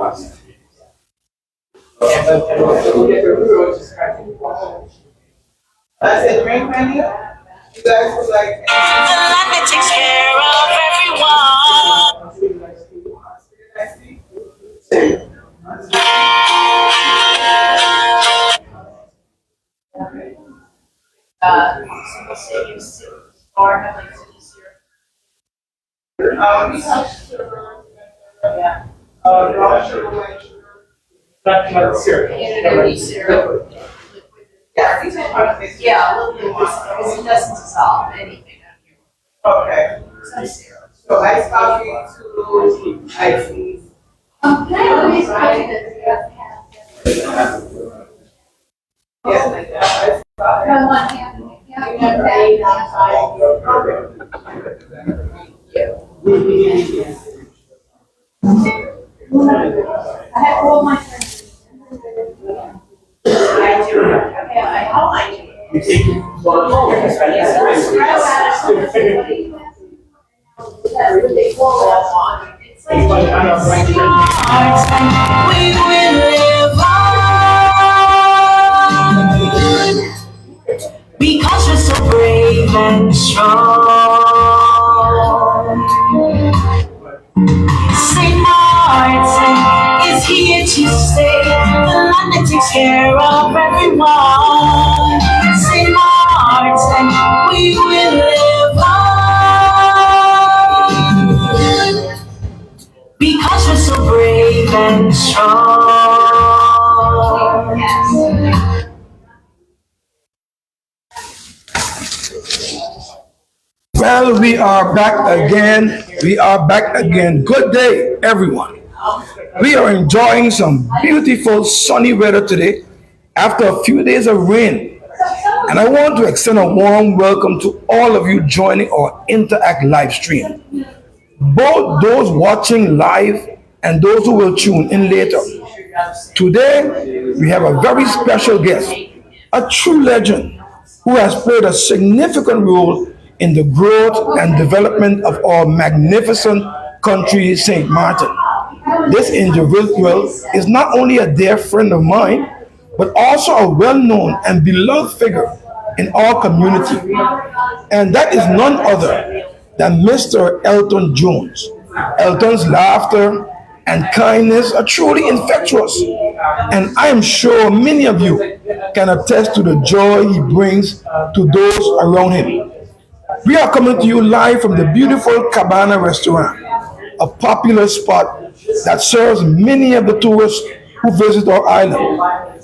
I said drink menu. You guys would like. The land that takes care of everyone. Single city or have like city syrup. We have sugar. Yeah. Brown sugar, white sugar. Not syrup. Unity syrup. Yeah, these are part of it. Yeah, a little bit more, because it doesn't dissolve anything on here. Okay. Some syrup. So iced coffee, 2 iced teas. Yeah, like that. I have all my friends. I do. How I do. You take We will live on because we're so brave and strong. St. Maarten is here to stay, the land that takes care of everyone. St. Maarten, we will live on because we're so brave and strong. Well, we are back again. We are back again. Good day, everyone. We are enjoying some beautiful sunny weather today after a few days of rain. And I want to extend a warm welcome to all of you joining our Interact live stream. Both those watching live and those who will tune in later. Today, we have a very special guest, a true legend who has played a significant role in the growth and development of our magnificent country, St. Maarten. This individual is not only a dear friend of mine, but also a well-known and beloved figure in our community. And that is none other than Mr. Elton Jones. Elton's laughter and kindness are truly infectious, and I am sure many of you can attest to the joy he brings to those around him. We are coming to you live from the beautiful Cabana restaurant, a popular spot that serves many of the tourists who visit our island.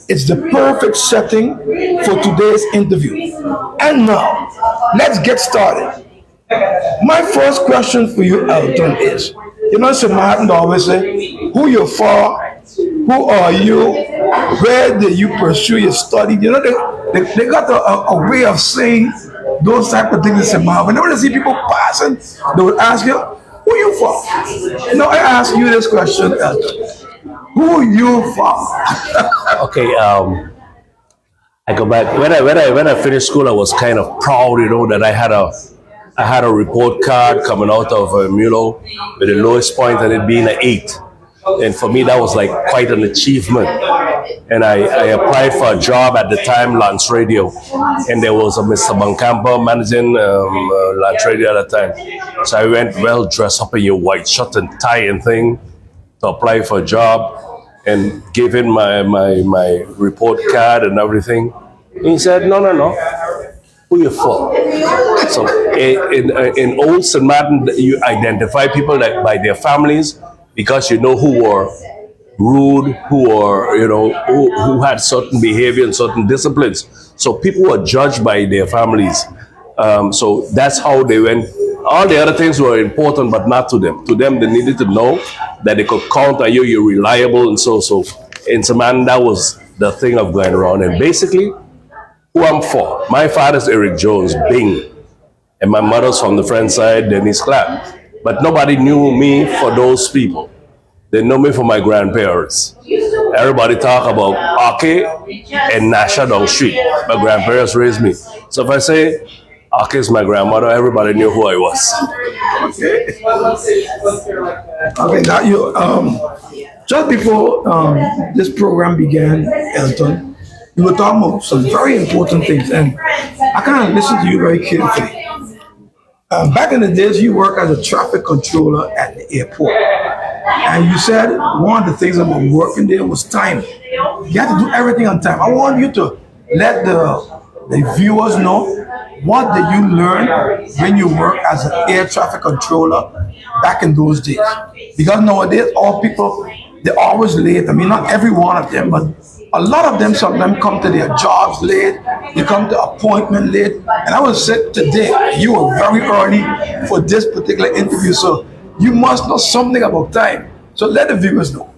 It's the perfect setting for today's interview. And now, let's get started. My first question for you, Elton, is, you know, Sir Maarten always say, who you're for, who are you, where did you pursue your study? You know, they got a way of saying those type of things in St. Maarten. Whenever they see people passing, they would ask you, who you for? You know, I ask you this question, Elton. Who you for? Okay, I go back when I finished school. I was kind of proud, you know, that I had a report card coming out of Mulo with the lowest point and it being an 8. And for me, that was like quite an achievement. And I applied for a job at the time, Lance Radio. And there was a Mr. Bancampo managing Lance Radio at the time. So I went well dressed up in your white shirt and tie and thing to apply for a job and gave in my report card and everything. And he said, no. Who you for? So in old St. Maarten, you identify people like by their families because you know who were rude, who were, you know, who had certain behavior and certain disciplines. So people were judged by their families. So that's how they went. All the other things were important, but not to them. To them, they needed to know that they could count on you, you're reliable, and so. In St. Maarten, that was the thing of going around. And basically, who I'm for. My father's Eric Jones, Bing. And my mother's from the French side, Denise Clapp. But nobody knew me for those people. They know me for my grandparents. Everybody talk about Ake and Nasha down street. My grandparents raised me. So if I say Ake is my grandmother, everybody knew who I was. Okay. Okay, now Just before this program began, Elton, you were talking about some very important things, and I kind of listened to you very carefully. Back in the days, you worked as a traffic controller at the airport, and you said one of the things about working there was time. You had to do everything on time. I want you to let the viewers know what did you learn when you worked as an air traffic controller back in those days. Because nowadays, all people, they're always late. I mean, not every one of them, but a lot of them sometimes come to their jobs late, they come to appointment late. And I would say today, you were very early for this particular interview, so you must know something about time. So let the viewers know.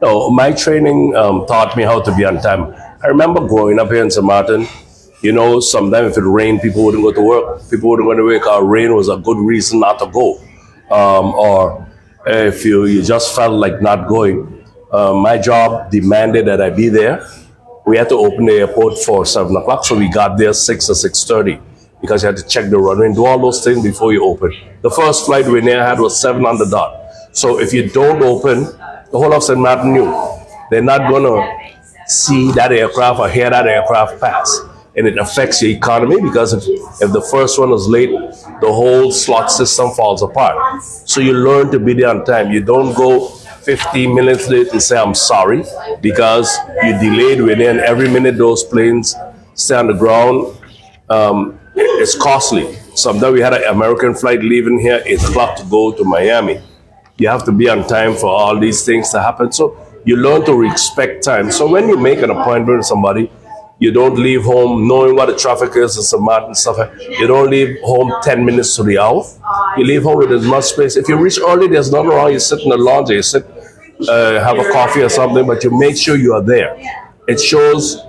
No, my training taught me how to be on time. I remember growing up here in St. Martin, you know, sometimes if it rained, people wouldn't go to work. People wouldn't go to work. Rain was a good reason not to go. Or if you just felt like not going. My job demanded that I be there. We had to open the airport for 7 o'clock, so we got there 6 or 6:30 because you had to check the runway and do all those things before you open. The first flight we near had was 7 on the dot. So if you don't open, the whole of St. Martin knew they're not going to see that aircraft or hear that aircraft pass. And it affects your economy because if the first one is late, the whole slot system falls apart. So you learn to be there on time. You don't go 15 minutes late and say, I'm sorry, because you delayed within every minute those planes stay on the ground. It's costly. Sometimes we had an American flight leaving here 8 o'clock to go to Miami. You have to be on time for all these things to happen. So you learn to respect time. So when you make an appointment with somebody, you don't leave home knowing what the traffic is and some Martin stuff. You don't leave home 10 minutes to the hour. You leave home with as much space. If you reach early, there's nothing wrong. You sit in the lounge, you sit, have a coffee or something, but you make sure you are there. It shows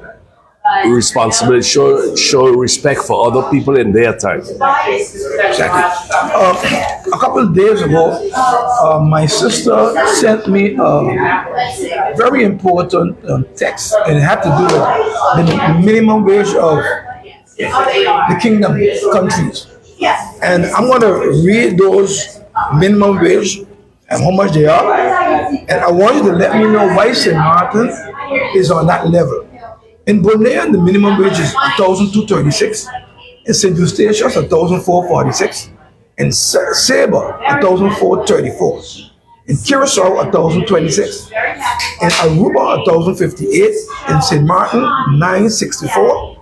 responsibility, show respect for other people in their time. Exactly. A couple of days ago, my sister sent me a very important text, and it had to do with the minimum wage of the kingdom countries. And I'm going to read those minimum wage and how much they are. And I want you to let me know why St. Martin is on that level. In Brunei, the minimum wage is 1,236. In St. Eustatius, 1,446. In Saba, 1,434. In Curacao, 1,026. In Aruba, 1,058. In St. Martin, 964.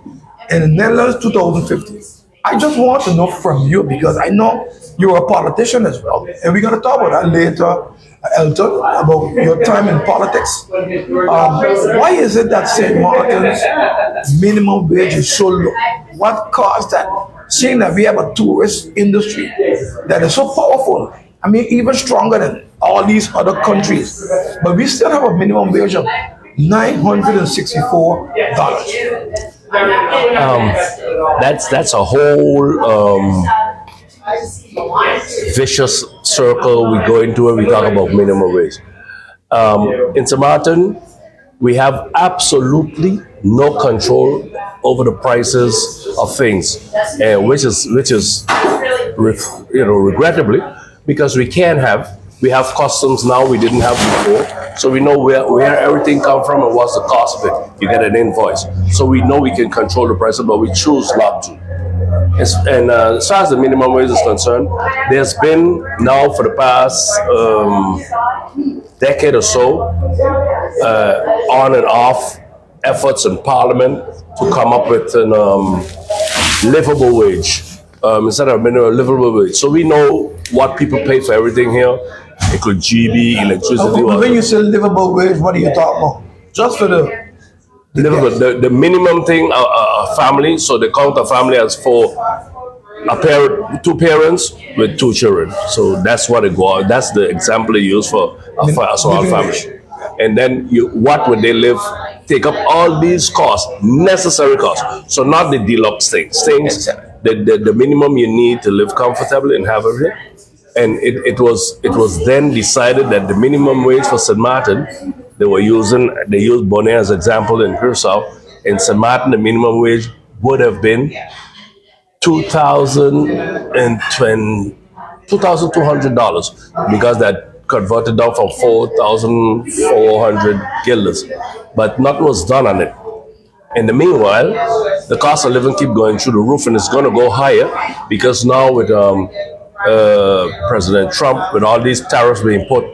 And in Netherlands, 2,050. I just want to know from you, because I know you're a politician as well, and we're going to talk about that later, Elton, about your time in politics. Why is it that St. Martin's minimum wage is so low? What caused that? Seeing that we have a tourist industry that is so powerful, I mean, even stronger than all these other countries, but we still have a minimum wage of $964. That's a whole vicious circle we go into when we talk about minimum wage. In St. Martin, we have absolutely no control over the prices of things, which is regrettably, because we have customs now we didn't have before, so we know where everything comes from and what's the cost of it. You get an invoice, so we know we can control the price, but we choose not to. And as far as the minimum wage is concerned, there's been now for the past decade or so, on and off efforts in Parliament to come up with an livable wage instead of minimum livable wage. So we know what people pay for everything here. It could GB, electricity. When you say livable wage, what are you talking about? Just for the the minimum thing, a family, so they count a family as two parents with 2 children. So that's what it goes. That's the example they use for a small family. And then what would they live? Take up all these costs, necessary costs. So not the deluxe things, the minimum you need to live comfortably and have everything. And it was then decided that the minimum wage for St. Martin, they used Bonaire as example in Curacao. In St. Martin, the minimum wage would have been $2,200 because that converted down from 4,400 guilders, but nothing was done on it. In the meanwhile, the cost of living keep going through the roof, and it's going to go higher because now with President Trump, with all these tariffs being put,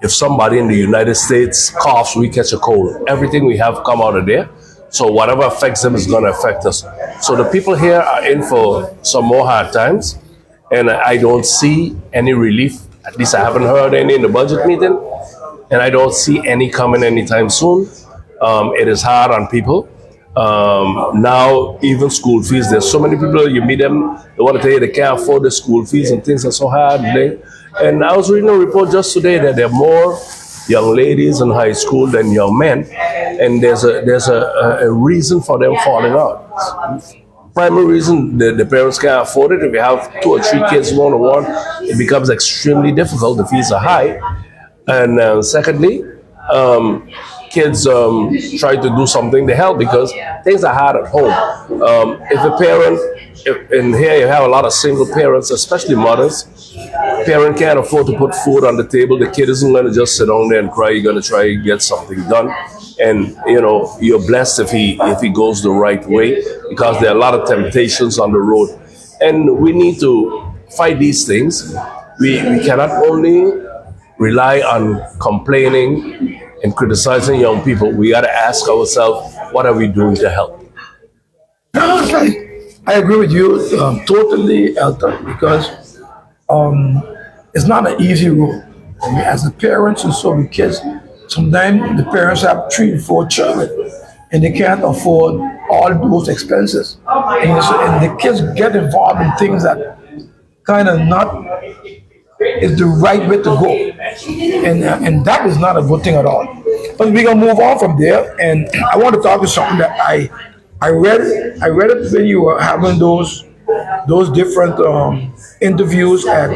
if somebody in the United States coughs, we catch a cold. Everything we have come out of there. So whatever affects them is going to affect us. So the people here are in for some more hard times, and I don't see any relief. At least I haven't heard any in the budget meeting, and I don't see any coming anytime soon. It is hard on people. Now, even school fees, there's so many people, you meet them, they want to tell you they can't afford the school fees and things are so hard. And I was reading a report just today that there are more young ladies in high school than young men, and there's a reason for them falling out. Primary reason, the parents can't afford it. If you have 2 or 3 kids one-on-one, it becomes extremely difficult. The fees are high. And secondly, kids try to do something to help because things are hard at home. If a parent, and here you have a lot of single parents, especially mothers, parent can't afford to put food on the table. The kid isn't going to just sit down there and cry. You're going to try to get something done. And, you're blessed if he goes the right way because there are a lot of temptations on the road. And we need to fight these things. We cannot only rely on complaining and criticizing young people. We got to ask ourselves, what are we doing to help? I agree with you totally, Elton, because it's not an easy road. I mean, as the parents and so with kids, sometimes the parents have 3 or 4 children and they can't afford all those expenses. And the kids get involved in things that kind of not is the right way to go. And that is not a good thing at all. But we're gonna move on from there, and I want to talk to something that I read it when you were having those different interviews at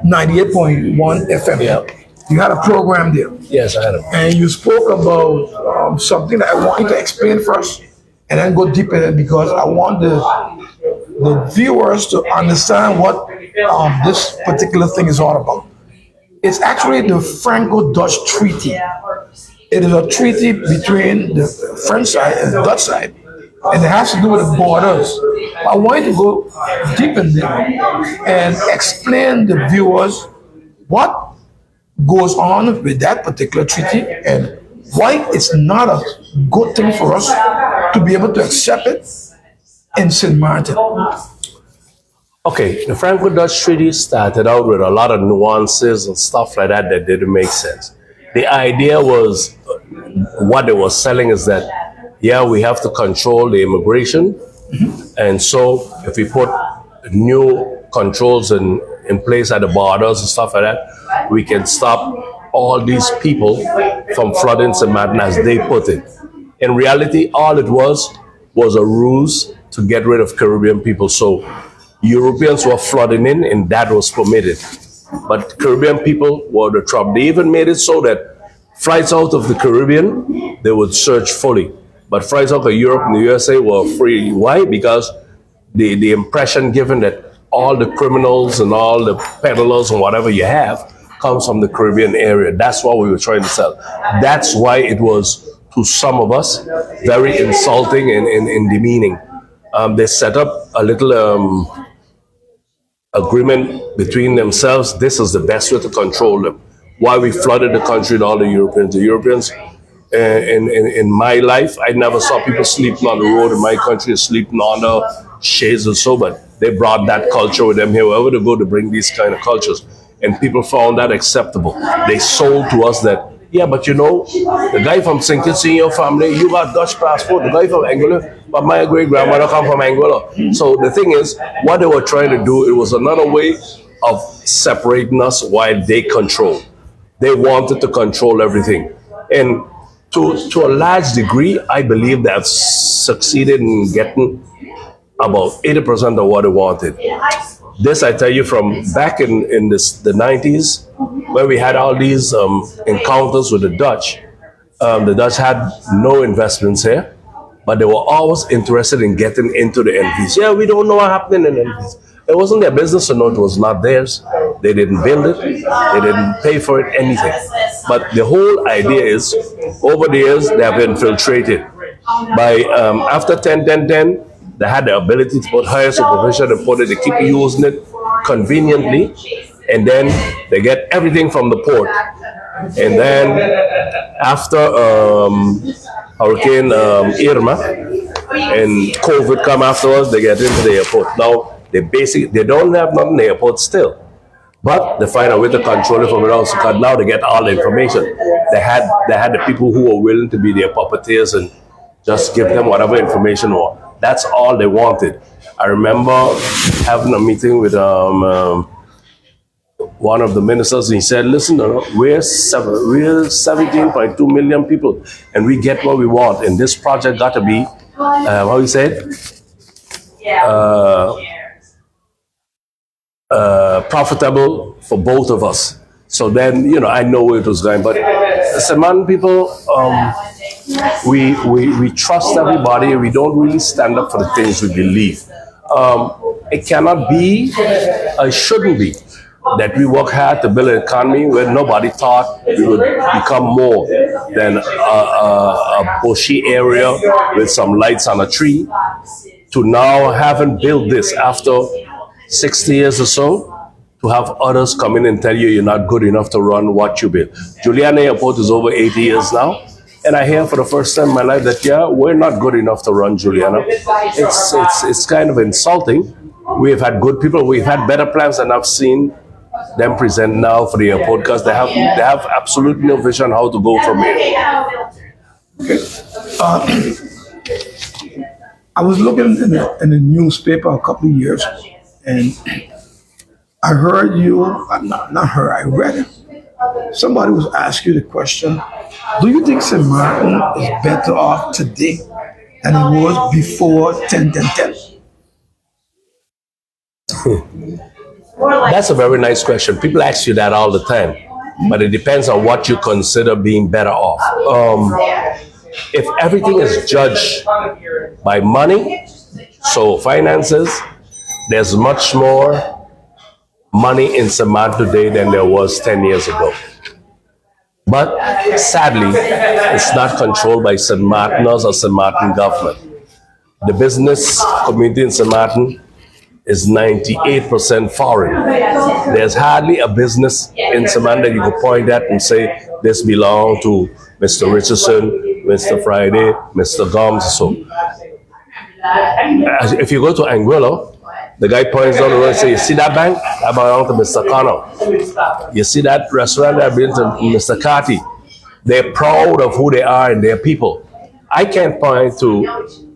98.1 FM. Yeah. You had a program there. Yes, I had it. And you spoke about something that I want you to explain first and then go deep in it because I want the viewers to understand what this particular thing is all about. It's actually the Franco-Dutch Treaty. It is a treaty between the French side and the Dutch side, and it has to do with the borders. I want you to go deep in there and explain to the viewers what goes on with that particular treaty and why it's not a good thing for us to be able to accept it in St. Maarten. Okay, the Franco-Dutch Treaty started out with a lot of nuances and stuff like that that didn't make sense. The idea was, what they were selling is that, we have to control the immigration. And so if we put new controls in place at the borders and stuff like that, we can stop all these people from flooding St. Maarten, as they put it. In reality, all it was a ruse to get rid of Caribbean people. So Europeans were flooding in, and that was permitted. But Caribbean people were the trouble. They even made it so that flights out of the Caribbean, they would search fully. But flights out of Europe and the USA were free. Why? Because the impression given that all the criminals and all the peddlers and whatever you have comes from the Caribbean area. That's what we were trying to sell. That's why it was, to some of us, very insulting and demeaning. They set up a little agreement between themselves. This is the best way to control them. Why we flooded the country with all the Europeans. The Europeans, in my life, I never saw people sleeping on the road in my country, sleeping under shades or so, but they brought that culture with them here. Wherever they go to bring these kind of cultures. And people found that acceptable. They sold to us that, but the guy from St. Kitts in your family, you got Dutch passport. The guy from Angola, but my great-grandmother come from Angola. So the thing is, what they were trying to do, it was another way of separating us while they control. They wanted to control everything. And to a large degree, I believe they have succeeded in getting about 80% of what they wanted. This I tell you from back in the 90s, where we had all these encounters with the Dutch. The Dutch had no investments here, but they were always interested in getting into the NVs. We don't know what happened in the NVs. It wasn't their business to know it was not theirs. They didn't build it. They didn't pay for it, anything. But the whole idea is, over the years, they have infiltrated. By after 10, they had the ability to put higher supervision and put it, they keep using it conveniently, and then they get everything from the port. And then after Hurricane Irma and COVID come afterwards, they get into the airport. Now they don't have nothing in the airport still. But they find a way to control it from around. Because now they get all the information. They had the people who were willing to be their puppeteers and just give them whatever information or that's all they wanted. I remember having a meeting with one of the ministers, and he said, "Listen, we're 17.2 million people, and we get what we want. And this project got to be, how you say it, profitable for both of us." So then, I know where it was going. But Saman people, we trust everybody. We don't really stand up for the things we believe. It cannot be, it shouldn't be, that we work hard to build an economy where nobody thought we would become more than a bushy area with some lights on a tree, to now having built this after 60 years or so, to have others come in and tell you you're not good enough to run what you built. Juliana Airport is over 80 years now, and I hear for the first time in my life that, we're not good enough to run Juliana. It's kind of insulting. We've had good people, we've had better plans than I've seen them present now for the airport, because they have absolutely no vision how to go from here. I was looking in the newspaper a couple of years, and I heard you, not heard, I read it. Somebody was asking you the question, do you think St. Maarten is better off today than it was before 10? That's a very nice question. People ask you that all the time, but it depends on what you consider being better off. If everything is judged by money, so finances, there's much more money in St. Maarten today than there was 10 years ago. But sadly, it's not controlled by St. Maarteners or St. Maarten government. The business community in St. Maarten is 98% foreign. There's hardly a business in St. Maarten that you could point at and say, this belongs to Mr. Richardson, Mr. Friday, Mr. Gomes, so. If you go to Anguilla, the guy points down the road and says, you see that bank? That belongs to Mr. Connor. You see that restaurant that belongs to Mr. Carty? They're proud of who they are and their people. I can't point to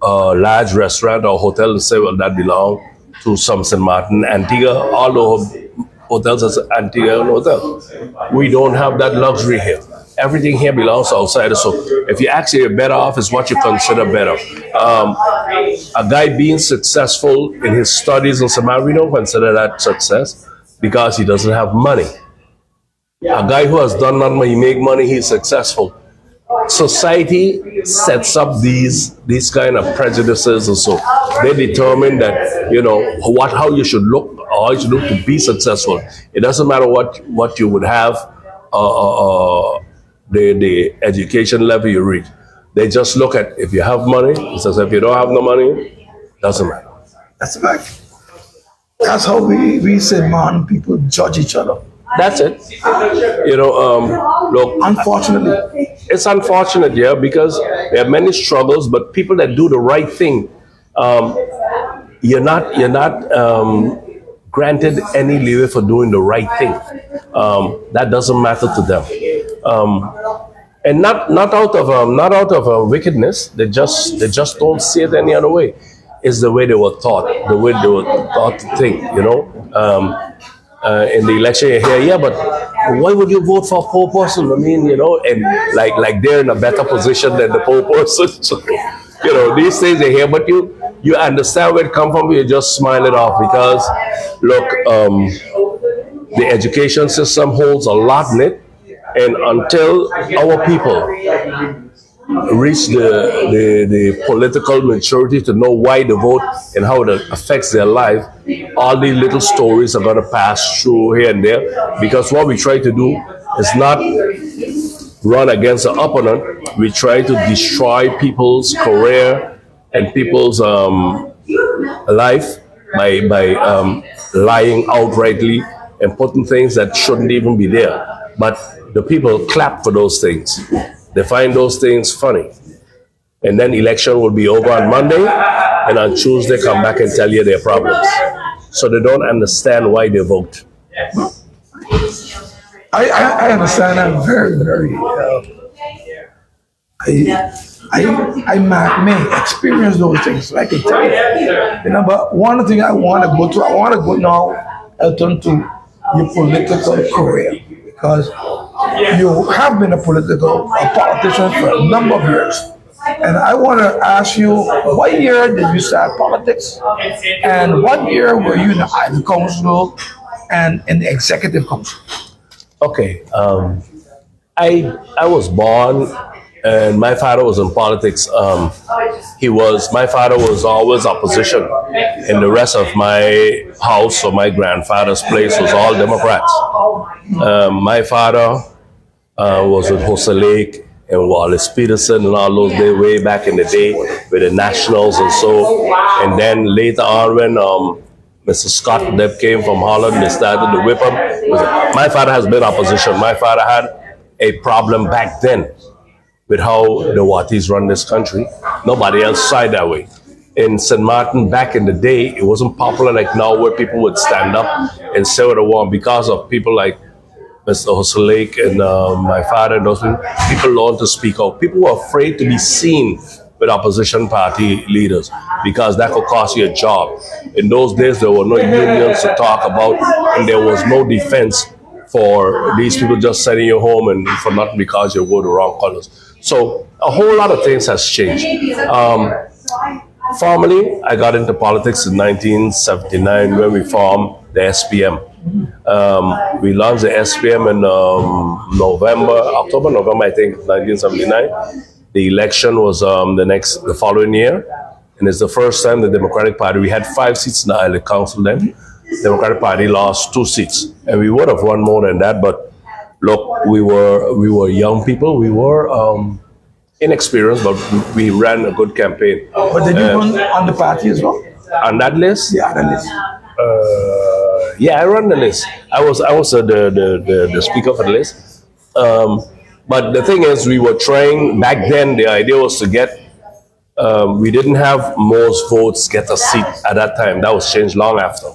a large restaurant or hotel and say, well, that belongs to some St. Maarten, Antigua, all the hotels as Antigua hotel. We don't have that luxury here. Everything here belongs to outsiders. So if you actually are better off, is what you consider better. A guy being successful in his studies in St. Maarten, we don't consider that success because he doesn't have money. A guy who has done nothing, he make money, he's successful. Society sets up these kind of prejudices, and so they determine that how you should look or how you should look to be successful. It doesn't matter what you would have, the education level you reach. They just look at if you have money. It says if you don't have no money, doesn't matter. That's a fact. That's how we St. Maarten people judge each other. That's it. Look, Unfortunately. it's unfortunate, because there are many struggles, but people that do the right thing, you're not granted any leeway for doing the right thing. That doesn't matter to them, and not out of wickedness. They just don't see it any other way. It's the way they were taught, the way they were taught to think. In the election you hear, but why would you vote for a poor person? I mean, and like they're in a better position than the poor person. So, these things they hear, but you understand where it comes from. You just smile it off because, look, the education system holds a lot in it, and until our people reach the political maturity to know why they vote and how it affects their life, all these little stories are going to pass through here and there, because what we try to do is not run against an opponent. We try to destroy people's career and people's life by lying outrightly and putting things that shouldn't even be there. But the people clap for those things. They find those things funny. And then election will be over on Monday, and on Tuesday come back and tell you their problems. So they don't understand why they vote. I understand. I'm very, very. May experience those things. Like I tell you, but one thing I want to go to, I want to go now, Elton, to your political career, because you have been a politician for a number of years. And I want to ask you, what year did you start politics? And what year were you in the Ivy Council and in the Executive Council? Okay, I was born, and my father was in politics. My father was always opposition, and the rest of my house or my grandfather's place was all Democrats. My father was with Jose Lake and Wallace Peterson and all those days, way back in the day with the Nationals and so. And then later on when Mr. Scott Depp came from Holland, they started to whip him. My father has been opposition. My father had a problem back then with how the Watis run this country. Nobody else side that way. In St. Maarten, back in the day, it wasn't popular like now, where people would stand up and say what they want, because of people like Mr. Jose Lake and my father and those people learned to speak out. People were afraid to be seen with opposition party leaders because that could cost you a job. In those days, there were no unions to talk about, and there was no defense for these people just sending you home and for nothing because you wore the wrong colors. So a whole lot of things has changed. Formally, I got into politics in 1979 when we formed the SPM. We launched the SPM in October, November, I think, 1979. The election was the following year, and it's the first time the Democratic Party, we had 5 seats in the Island Council then. The Democratic Party lost 2 seats, and we would have won more than that, but look, we were young people, we were inexperienced, but we ran a good campaign. But did you run on the party as well? On that list? Yeah, that list. Yeah, I ran the list. I was the speaker for the list. But the thing is, we were trying, back then, the idea was to get, we didn't have most votes get a seat at that time. That was changed long after.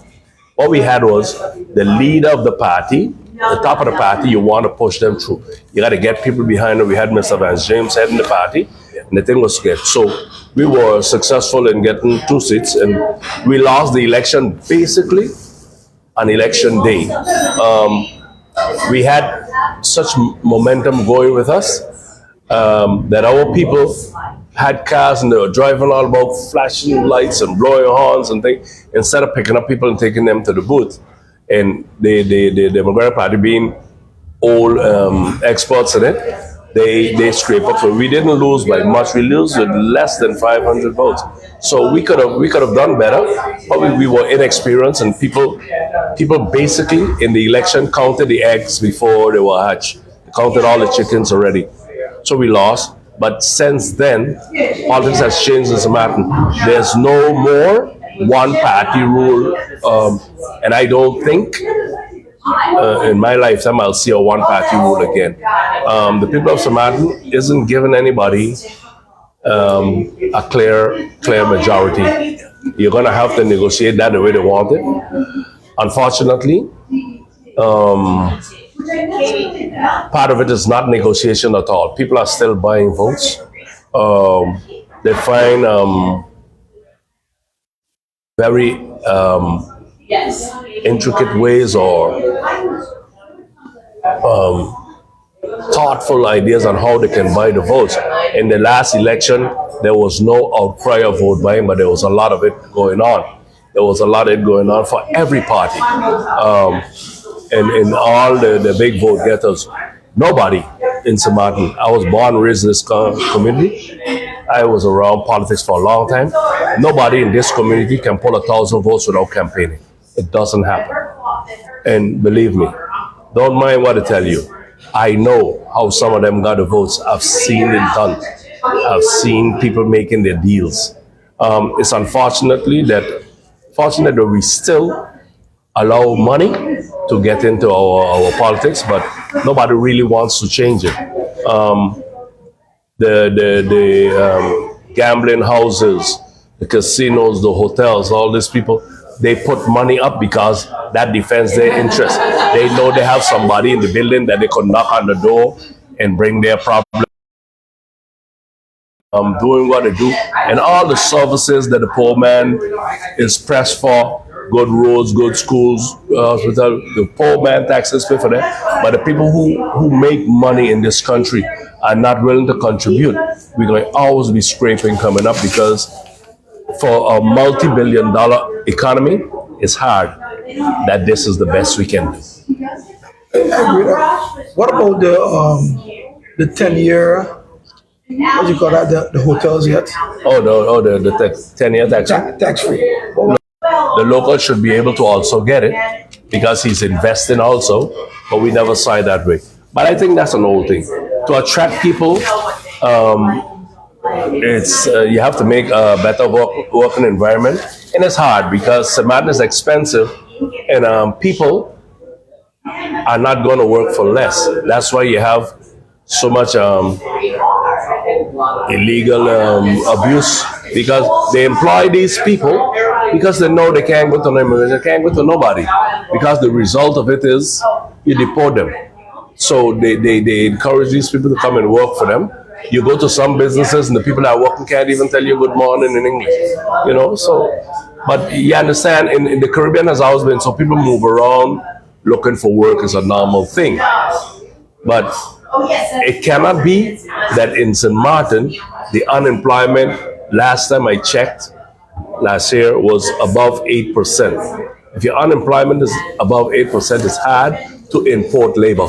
What we had was the leader of the party, the top of the party, you want to push them through. You got to get people behind them. We had Mr. Vance James heading the party, and the thing was to get. So we were successful in getting 2 seats, and we lost the election basically on election day. We had such momentum going with us that our people had cars and they were driving all about flashing lights and blowing horns and things, instead of picking up people and taking them to the booth. And the Democratic Party, being old experts in it, they scrape up. So we didn't lose by much. We lose with less than 500 votes. So we could have done better, but we were inexperienced, and people basically in the election counted the eggs before they were hatched. They counted all the chickens already. So we lost. But since then, politics has changed in St. Maarten. There's no more one-party rule, and I don't think in my lifetime I'll see a one-party rule again. The people of St. Maarten isn't giving anybody a clear majority. You're going to have to negotiate that the way they want it. Unfortunately, part of it is not negotiation at all. People are still buying votes. They find very intricate ways or thoughtful ideas on how they can buy the votes. In the last election, there was no outcry of vote buying, but there was a lot of it going on. There was a lot of it going on for every party. And in all the big vote getters, nobody in St. Maarten. I was born and raised in this community. I was around politics for a long time. Nobody in this community can pull 1,000 votes without campaigning. It doesn't happen. And believe me, don't mind what I tell you. I know how some of them got the votes. I've seen it done. I've seen people making their deals. It's fortunate that we still allow money to get into our politics, but nobody really wants to change it. The gambling houses, the casinos, the hotels, all these people, they put money up because that defends their interest. They know they have somebody in the building that they could knock on the door and bring their problem. Doing what they do, and all the services that the poor man is pressed for, good roads, good schools, hospital, the poor man taxes pay for that. But the people who make money in this country are not willing to contribute. We're going to always be scraping coming up because for a multi-billion-dollar economy, it's hard that this is the best we can do. I agree with that. What about the 10-year? What do you call that? The hotels yet? The 10-year tax. Tax free. The local should be able to also get it because he's investing also, but we never saw it that way. But I think that's an old thing. To attract people, it's you have to make a better working environment, and it's hard because St. Maarten is expensive, and people are not going to work for less. That's why you have so much illegal abuse because they employ these people because they know they can't go to them, they can't go to nobody because the result of it is you deport them. So they encourage these people to come and work for them. You go to some businesses and the people that are working can't even tell you good morning in English, so, but you understand, in the Caribbean has always been, so people move around looking for work is a normal thing. But it cannot be that in St. Maarten, the unemployment, last time I checked, last year, was above 8%. If your unemployment is above 8%, it's hard to import labor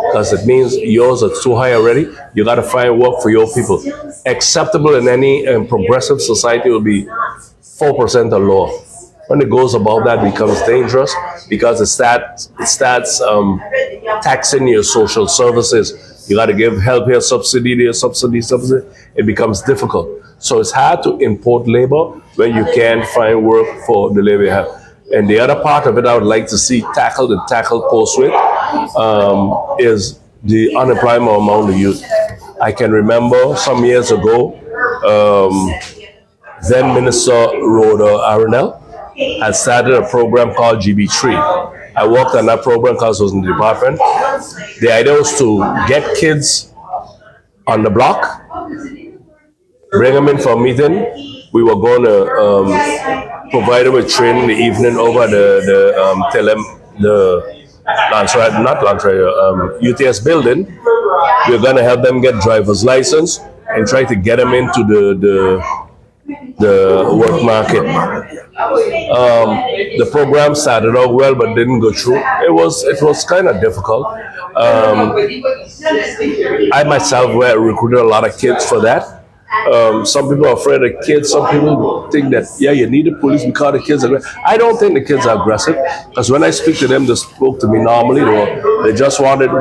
because it means yours are too high already. You got to find work for your people. Acceptable in any progressive society will be 4% or lower. When it goes above that, it becomes dangerous because it starts taxing your social services. You got to give help here, subsidy there, subsidy. It becomes difficult. So it's hard to import labor when you can't find work for the labor you have. And the other part of it I would like to see tackled post with is the unemployment among the youth. I can remember some years ago, then Minister Rhoda Aronell had started a program called GB3. I worked on that program because I was in the department. The idea was to get kids on the block, bring them in for a meeting. We were going to provide them with training in the evening over UTS building. We're going to help them get driver's license and try to get them into the work market. The program started out well, but didn't go through. It was kind of difficult. I myself recruited a lot of kids for that. Some people are afraid of kids. Some people think that, you need the police because the kids are aggressive. I don't think the kids are aggressive because when I speak to them, they spoke to me normally. They just wanted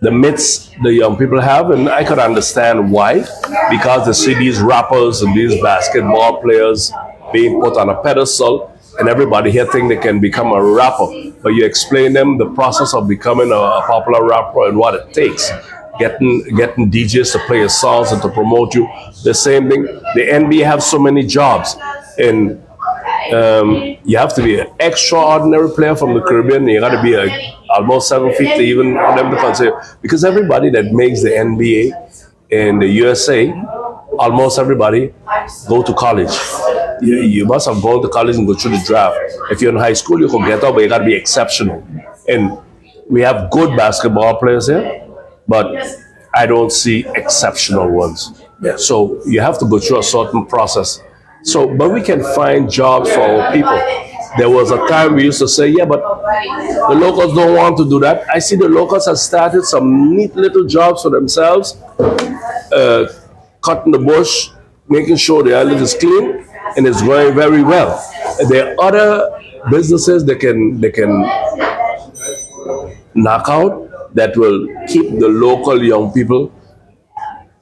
the myths the young people have, and I could understand why, because they see these rappers and these basketball players being put on a pedestal, and everybody here think they can become a rapper. But you explain them the process of becoming a popular rapper and what it takes. Getting DJs to play your songs and to promote you. The same thing. The NBA have so many jobs, and you have to be an extraordinary player from the Caribbean. You got to be almost 7 feet to even for them to consider. Because everybody that makes the NBA in the USA, almost everybody go to college. You must have gone to college and go through the draft. If you're in high school, you can get out, but you got to be exceptional. And we have good basketball players here, but I don't see exceptional ones. Yeah. So you have to go through a certain process. So, but we can find jobs for our people. There was a time we used to say, yeah, but the locals don't want to do that. I see the locals have started some neat little jobs for themselves, cutting the bush, making sure the island is clean, and it's going very well. There are other businesses they can knock out that will keep the local young people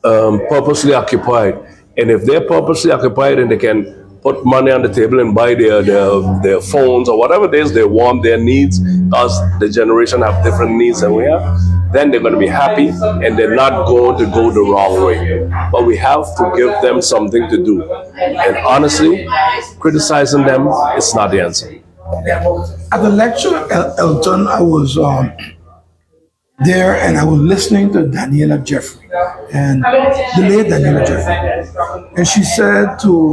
purposely occupied. And if they're purposely occupied and they can put money on the table and buy their phones or whatever it is they want, their needs, because the generation have different needs than we have, then they're going to be happy and they're not going to go the wrong way. But we have to give them something to do. And honestly, criticizing them is not the answer. At the lecture, Elton, I was there and I was listening to Daniela Jeffrey, and the late Daniela Jeffrey. And she said to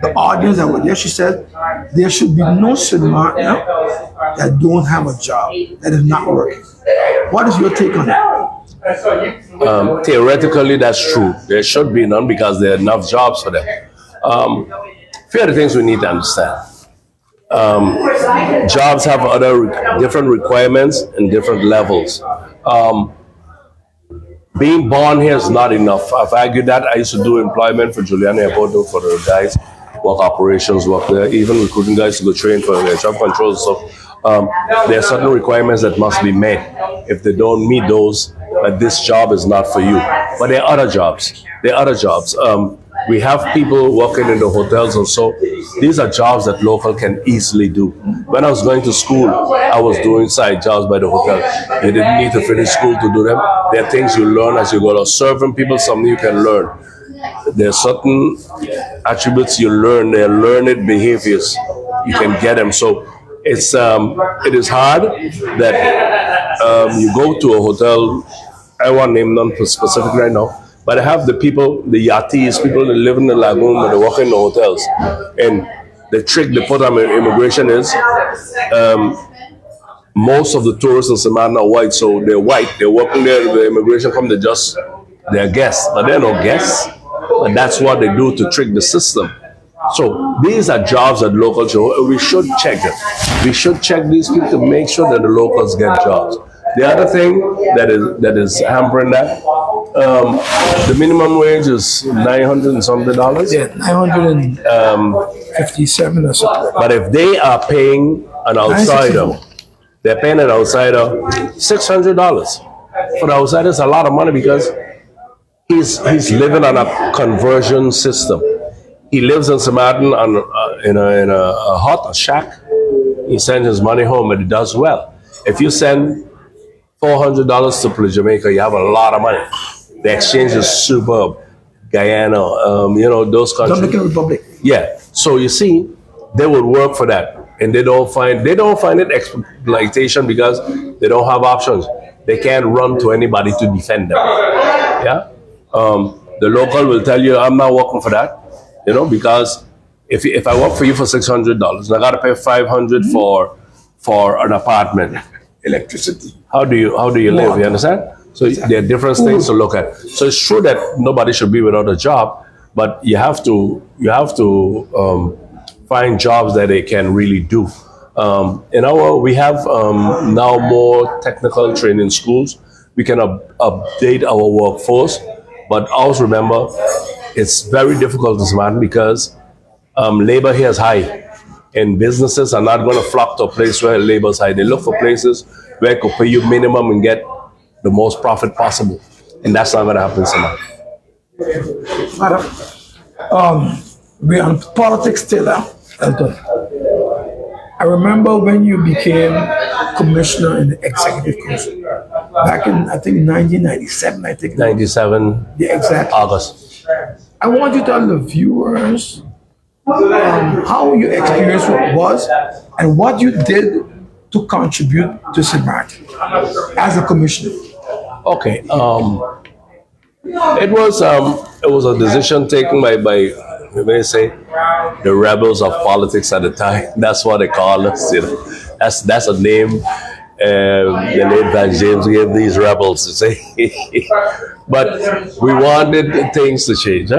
the audience that were there, she said, there should be no cinema that don't have a job, that is not working. What is your take on that? Theoretically, that's true. There should be none because there are enough jobs for them. Few of the things we need to understand. Jobs have different requirements and different levels. Being born here is not enough. I've argued that. I used to do employment for Juliana Airport for the guys, work operations, work there, even recruiting guys to go train for air traffic control. So there are certain requirements that must be met. If they don't meet those, this job is not for you. But there are other jobs. We have people working in the hotels and so these are jobs that local can easily do. When I was going to school, I was doing side jobs by the hotel. You didn't need to finish school to do them. There are things you learn as you go. Serving people something you can learn. There are certain attributes you learn. They are learned behaviors. You can get them. So it is hard that you go to a hotel. I won't name them specific right now. But I have the people, the yachties, people that live in the lagoon, but they work in the hotels. And the trick they put on immigration is most of the tourists in Samana are white, so they're white. They're working there, the immigration come, they're guests. But they're no guests. But that's what they do to trick the system. So these are jobs that locals show. We should check them. We should check these people to make sure that the locals get jobs. The other thing that is hampering that, the minimum wage is $900 and something dollars. Yeah, 957 or something. But if they are paying an outsider, they're paying an outsider $600. For the outsider, it's a lot of money because he's living on a conversion system. He lives in Maarten in a hut, a shack. He sends his money home and he does well. If you send $400 to Jamaica, you have a lot of money. The exchange is superb. Guyana, those countries. Dominican Republic. Yeah. So you see, they would work for that, and they don't find it exploitation because they don't have options. They can't run to anybody to defend them. Yeah. The local will tell you, I'm not working for that, because if I work for you for $600, I got to pay $500 for an apartment. Electricity. How do you live? You understand? So there are different things to look at. So it's true that nobody should be without a job, but you have to find jobs that they can really do. We have now more technical training schools. We can update our workforce, but always remember it's very difficult in Martin because labor here is high. And businesses are not going to flock to a place where labor is high. They look for places where it could pay you minimum and get the most profit possible. And that's not going to happen somewhere. We're on politics still, Elton. I remember when you became commissioner in the executive council back in, I think, 1997, 97, yeah, exactly. August. I want you to tell the viewers how your experience was and what you did to contribute to St. Maarten as a commissioner. Okay. It was a decision taken by may say the rebels of politics at the time. That's what they call us. That's a name the late Van James gave these rebels to say. But we wanted things to change.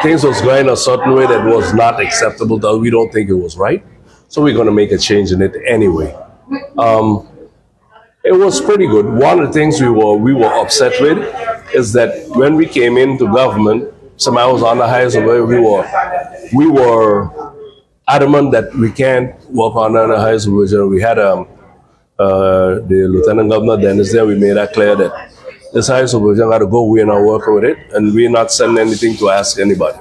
Things was going a certain way that was not acceptable. That we don't think it was right. So we're going to make a change in it anyway. It was pretty good. One of the things we were upset with is that when we came into government, somehow was on the highest where we were adamant that we can't work under the highest supervision. We had the Lieutenant Governor Dennis there. We made that clear that this highest supervision got to go. We're not working with it, and we're not sending anything to ask anybody.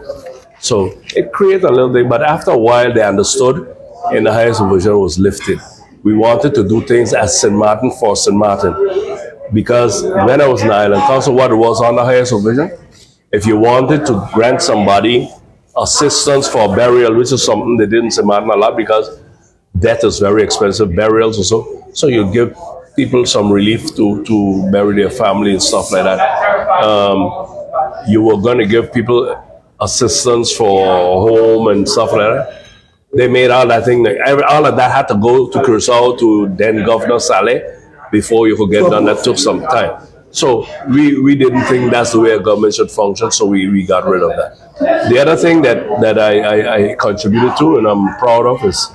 So it created a little thing, but after a while they understood, and the highest supervision was lifted. We wanted to do things as St. Maarten for St. Maarten, because when I was in the Island Council, what it was on the highest supervision, if you wanted to grant somebody assistance for burial, which is something they did in St. Maarten a lot because death is very expensive, burials also. So you give people some relief to bury their family and stuff like that. You were going to give people assistance for home and stuff like that. They made all that thing, all of that had to go to Curacao to then Governor Saleh before you could get done. That took some time. So we didn't think that's the way a government should function, so we got rid of that. The other thing that I contributed to and I'm proud of is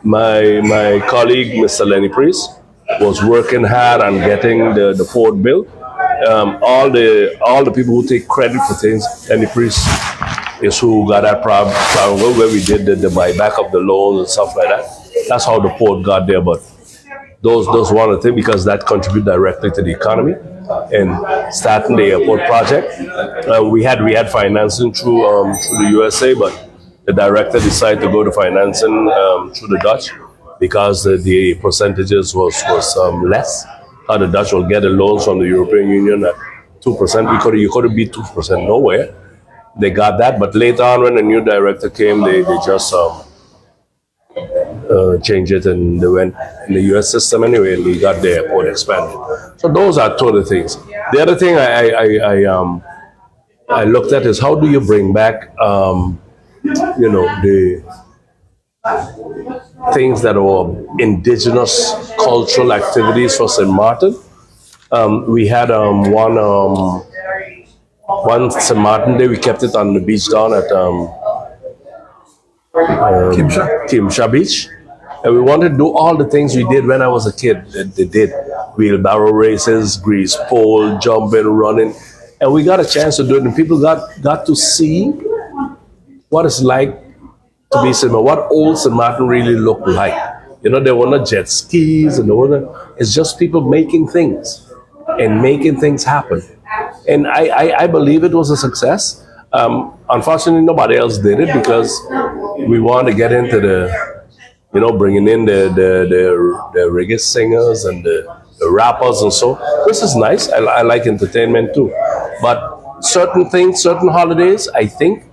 my colleague, Mr. Lenny Priest, was working hard on getting the port built. All the people who take credit for things, Lenny Priest is who got that problem where we did the buyback of the loans and stuff like that. That's how the port got there, but those one of the things, because that contribute directly to the economy and starting the airport project. We had financing through the USA, but the director decided to go to financing through the Dutch because the percentages was less. How the Dutch will get the loans from the European Union at 2%. You couldn't beat 2% nowhere. They got that, but later on when the new director came, they just changed it, and they went in the US system anyway, and we got the airport expanded. So those are two of the things. The other thing I looked at is how do you bring back the things that are indigenous cultural activities for St. Maarten. We had one St. Maarten Day. We kept it on the beach down at Kimsha Beach. And we wanted to do all the things we did when I was a kid. They did wheelbarrow races, grease pole, jumping, running. And we got a chance to do it. And people got to see what it's like to be St. Maarten, what old St. Maarten really looked like. There were not jet skis, and it's just people making things and making things happen. And I believe it was a success. Unfortunately, nobody else did it because we wanted to get into bringing in the reggae singers and the rappers and so. This is nice. I like entertainment too. But certain things, certain holidays, I think,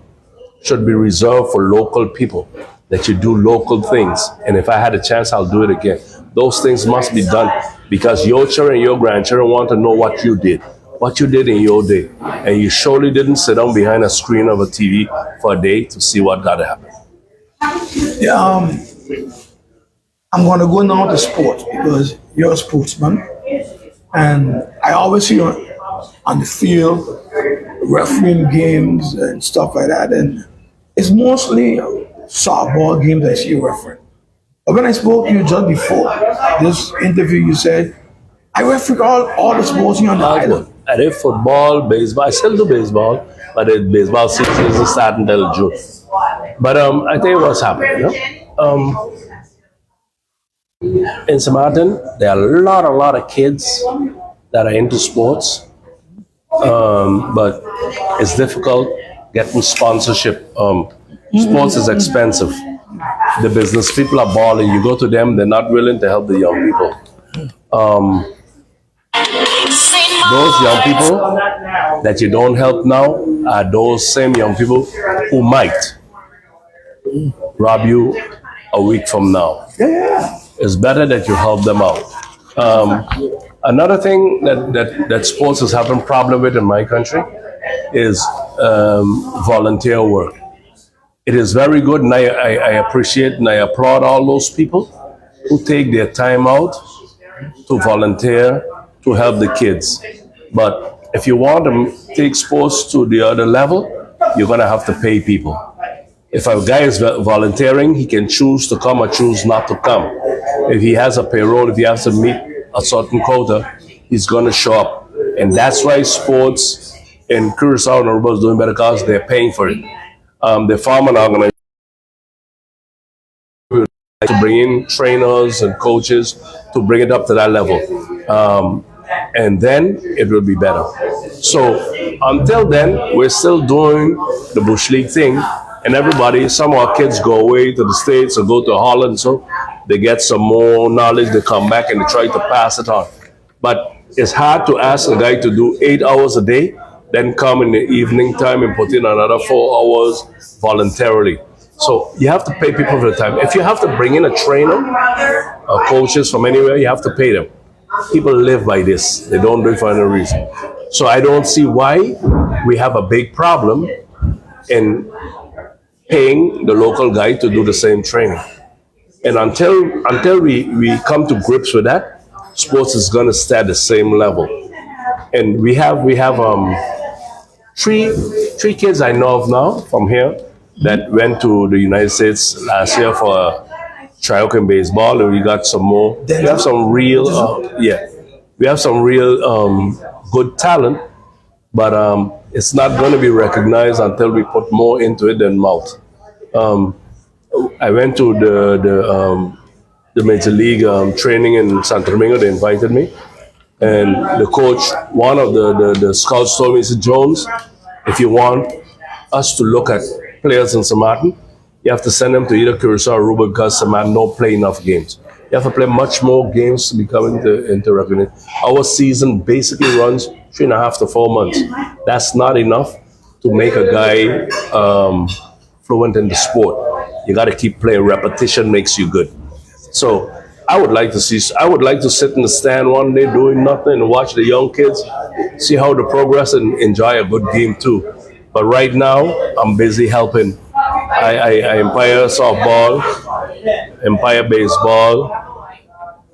should be reserved for local people, that you do local things. And if I had a chance, I'll do it again. Those things must be done because your children, your grandchildren want to know what you did in your day. And you surely didn't sit down behind a screen of a TV for a day to see what got to happen. Yeah, I'm going to go now to sports because you're a sportsman. And I always see you on the field, refereeing games and stuff like that. And it's mostly softball games I see you refereeing. But when I spoke to you just before this interview, you said, I referee all the sports here on the island. I did football, baseball. I still do baseball, but the baseball season doesn't start until June. But I tell you what's happening. In St. Maarten, there are a lot of kids that are into sports, but it's difficult getting sponsorship. Sports is expensive. The business people are balling. You go to them, they're not willing to help the young people. Those young people that you don't help now are those same young people who might rob you a week from now. Yeah. It's better that you help them out. Another thing that sports is having problem with in my country is volunteer work. It is very good, and I appreciate and I applaud all those people who take their time out to volunteer to help the kids. But if you want to take sports to the other level, you're going to have to pay people. If a guy is volunteering, he can choose to come or choose not to come. If he has a payroll, if he has to meet a certain quota, he's going to show up. And that's why sports in Curacao and Aruba is doing better because they're paying for it. The farming organization to bring in trainers and coaches to bring it up to that level. And then it will be better. So until then, we're still doing the Bush League thing. And everybody, some of our kids go away to the States or go to Holland, so they get some more knowledge, they come back and they try to pass it on. But it's hard to ask a guy to do 8 hours a day, then come in the evening time and put in another 4 hours voluntarily. So you have to pay people for the time. If you have to bring in a trainer or coaches from anywhere, you have to pay them. People live by this. They don't do it for any reason. So I don't see why we have a big problem in paying the local guy to do the same training. And until we come to grips with that, sports is going to stay at the same level. And we have three kids I know of now from here that went to the United States last year for a tryout in baseball, and we got some more. We have some real, we have some real good talent, but it's not going to be recognized until we put more into it than mouth. I went to the Major League training in Santo Domingo. They invited me, and the coach, one of the scouts told me, he said, Jones, if you want us to look at players in St. Maarten, you have to send them to either Curacao or Aruba because St. Maarten don't play enough games. You have to play much more games to become into recognition. Our season basically runs 3.5 to 4 months. That's not enough to make a guy fluent in the sport. You got to keep playing. Repetition makes you good. So I would like to sit in the stand one day doing nothing and watch the young kids, see how they progress and enjoy a good game too. But right now, I'm busy helping. I umpire softball, umpire baseball.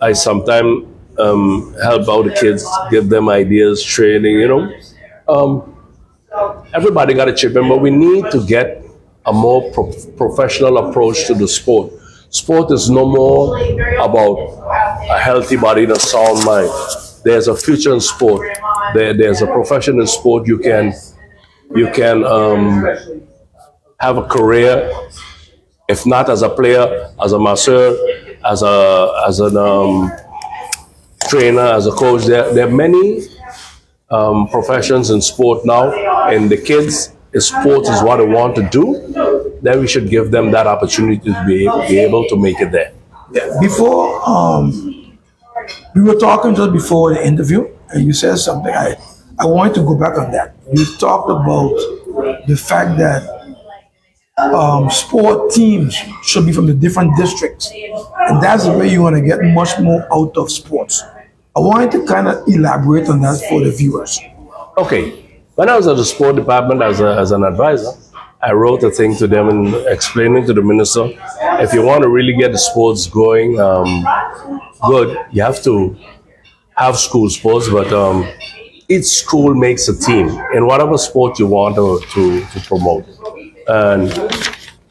I sometimes help out the kids, give them ideas, training, everybody got to chip in, but we need to get a more professional approach to the sport. Sport is no more about a healthy body and a sound mind. There's a future in sport. There's a profession in sport. You can have a career, if not as a player, as a masseur, as a trainer, as a coach. There are many professions in sport now, and the kids, if sport is what they want to do, then we should give them that opportunity to be able to make it there. Yeah. Before, we were talking just before the interview, and you said something. I wanted to go back on that. You talked about the fact that sport teams should be from the different districts, and that's the way you want to get much more out of sports. I wanted to kind of elaborate on that for the viewers. Okay. When I was at the sport department as an advisor, I wrote a thing to them and explaining to the minister, if you want to really get the sports going good, you have to have school sports, but each school makes a team in whatever sport you want to promote. And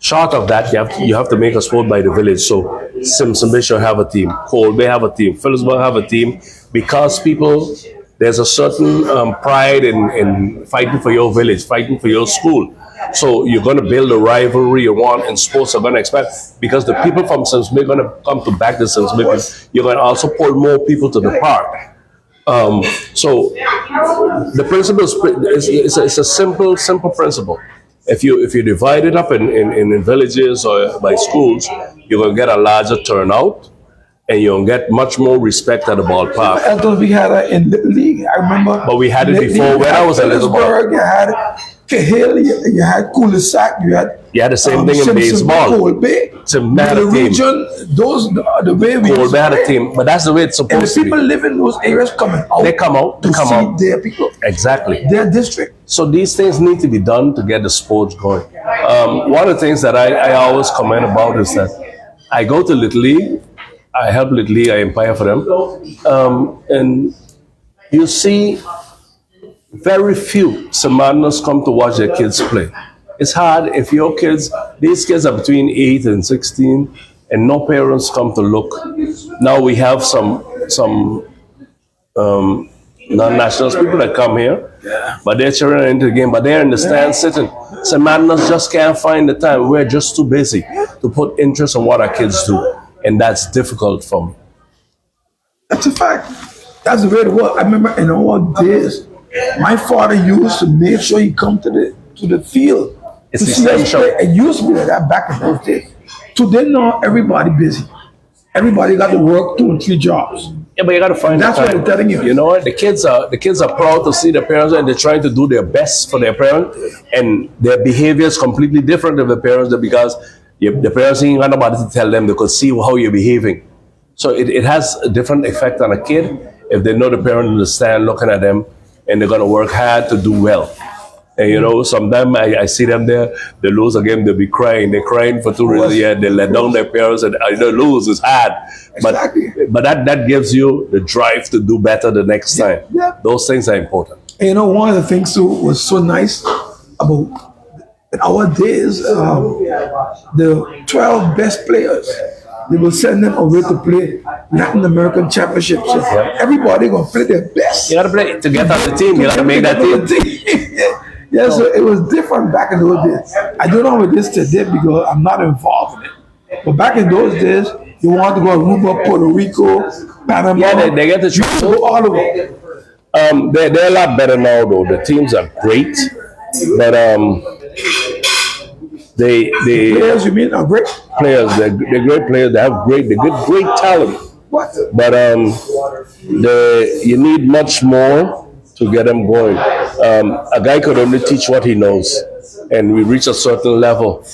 short of that, you have to make a sport by the village. So Simpson Bishop have a team, Colby have a team, Phillipsburg have a team, because there's a certain pride in fighting for your village, fighting for your school. So you're going to build a rivalry you want, and sports are going to expand because the people from Simpson are going to come to back the Simpson. You're going to also pull more people to the park. So the principle is a simple principle. If you divide it up in villages or by schools, you're going to get a larger turnout, and you'll get much more respect at the ballpark. Elton, we had it in the league. I remember. But we had it before when I was a little boy. You had Cahill, you had Cul-de-sac, you had the same thing in Simpson, baseball. Colby. It's a matter the team. region, those the way we Colby had a team, but that's the way it's and supposed the to be. people live in those areas coming out. They come out. to see their people, Exactly. their district. So these things need to be done to get the sports going. One of the things that I always comment about is that I go to Little League, I help Little League, I umpire for them, and you see very few Samartanans come to watch their kids play. It's hard if your kids, these kids are between 8 and 16, and no parents come to look. Now we have some non-nationals, people that come here, but their children are into the game, but they're in the stand sitting. So madness just can't find the time. We're just too busy to put interest in what our kids do, and that's difficult for me. That's a fact. That's the way it was. I remember in all days, my father used to make sure he come to the field. It's to see us essential. play. It used to be like that back in those days. Today now everybody busy. Everybody got to work 2 and 3 jobs. Yeah, but you got to find That's the what time. I'm telling you. You know what? The kids are proud to see their parents, and they're trying to do their best for their parents, and their behavior is completely different of the parents because the parents ain't got nobody to tell them. They could see how you're behaving. So it has a different effect on a kid if they know the parent understand looking at them, and they're going to work hard to do well. And you know, sometimes I see them there, they lose a game, they'll be crying. They're crying for 2 reasons. Yeah, they let down their parents, and they lose, it's hard. Exactly. But that gives you the drive to do better the next time. Yeah. Those things are important. And you know, one of the things too was so nice about in our days, the 12 best players, they will send them away to play Latin American championships. So everybody gonna play their best. You gotta play to get on the team, you gotta make that team. Yeah, so it was different back in those days. I don't know what it is today because I'm not involved in it. But back in those days, you want to go to Aruba, Puerto Rico, Panama. Yeah, they get to choose. go all over. They're a lot better now though. The teams are great, but they Players, you mean, are great. players, they're great players. They have great talent. What? But you need much more to get them going. A guy could only teach what he knows, and we reach a certain level.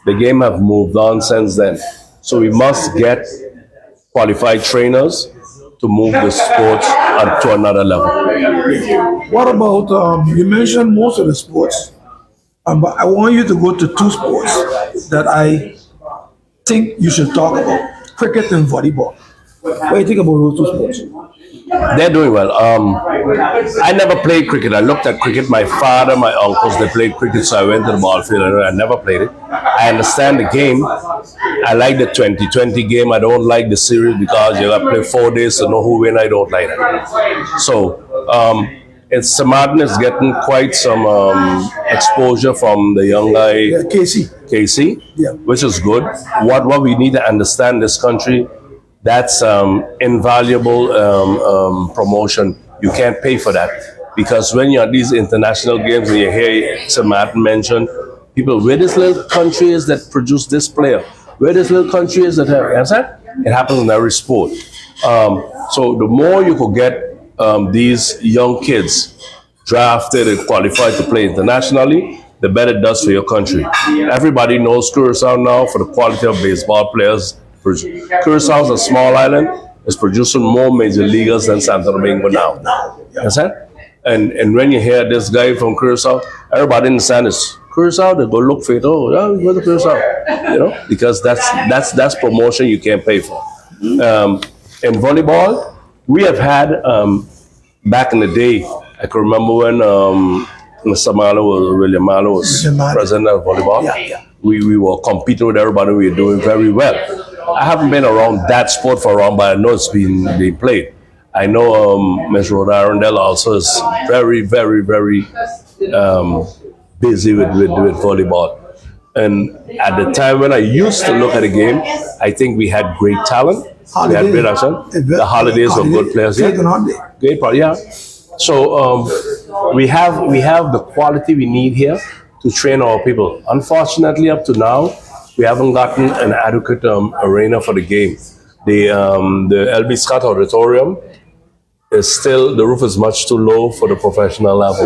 The game have moved on since then, so we must get qualified trainers to move the sport on to another level. What about, you mentioned most of the sports, but I want you to go to 2 sports that I think you should talk about, cricket and volleyball. What do you think about those 2 sports? They're doing well. I never played cricket. I looked at cricket. My father, my uncles, they played cricket, so I went to the ball field and I never played it. I understand the game. I like the 2020 game. I don't like the series because you got to play 4 days to know who win. I don't like that. So it's Maarten is getting quite some exposure from the young guy Yeah, KC, Yeah. which is good. What we need to understand in this country, that's invaluable promotion. You can't pay for that because when you're at these international games and you hear Maarten mention people, where this little country is that produce this player, where this little country is that have, you understand? It happens in every sport. So the more you could get these young kids drafted and qualified to play internationally, the better it does for your country. Everybody knows Curacao now for the quality of baseball players. Curacao is a small island. It's producing more major leaguers than Santo Domingo now. You understand? And when you hear this guy from Curacao, everybody in the stand is Curacao. They go look for it. Oh, yeah, we go to Curacao. You know, because that's promotion you can't pay for. In volleyball, we have had back in the day. I can remember when Mr. William Malo was president of volleyball. We were competing with everybody. We were doing very well. I haven't been around that sport for a while, but I know it's being played. I know Ms. Rhoda Arundel also is very, very, very busy with volleyball. And at the time when I used to look at the game, I think we had great talent. We had great talent. The Holidays were good players. Yeah. Great part, yeah. So we have the quality we need here to train our people. Unfortunately, up to now, we haven't gotten an adequate arena for the game. The LB Scott Auditorium is still, the roof is much too low for the professional level.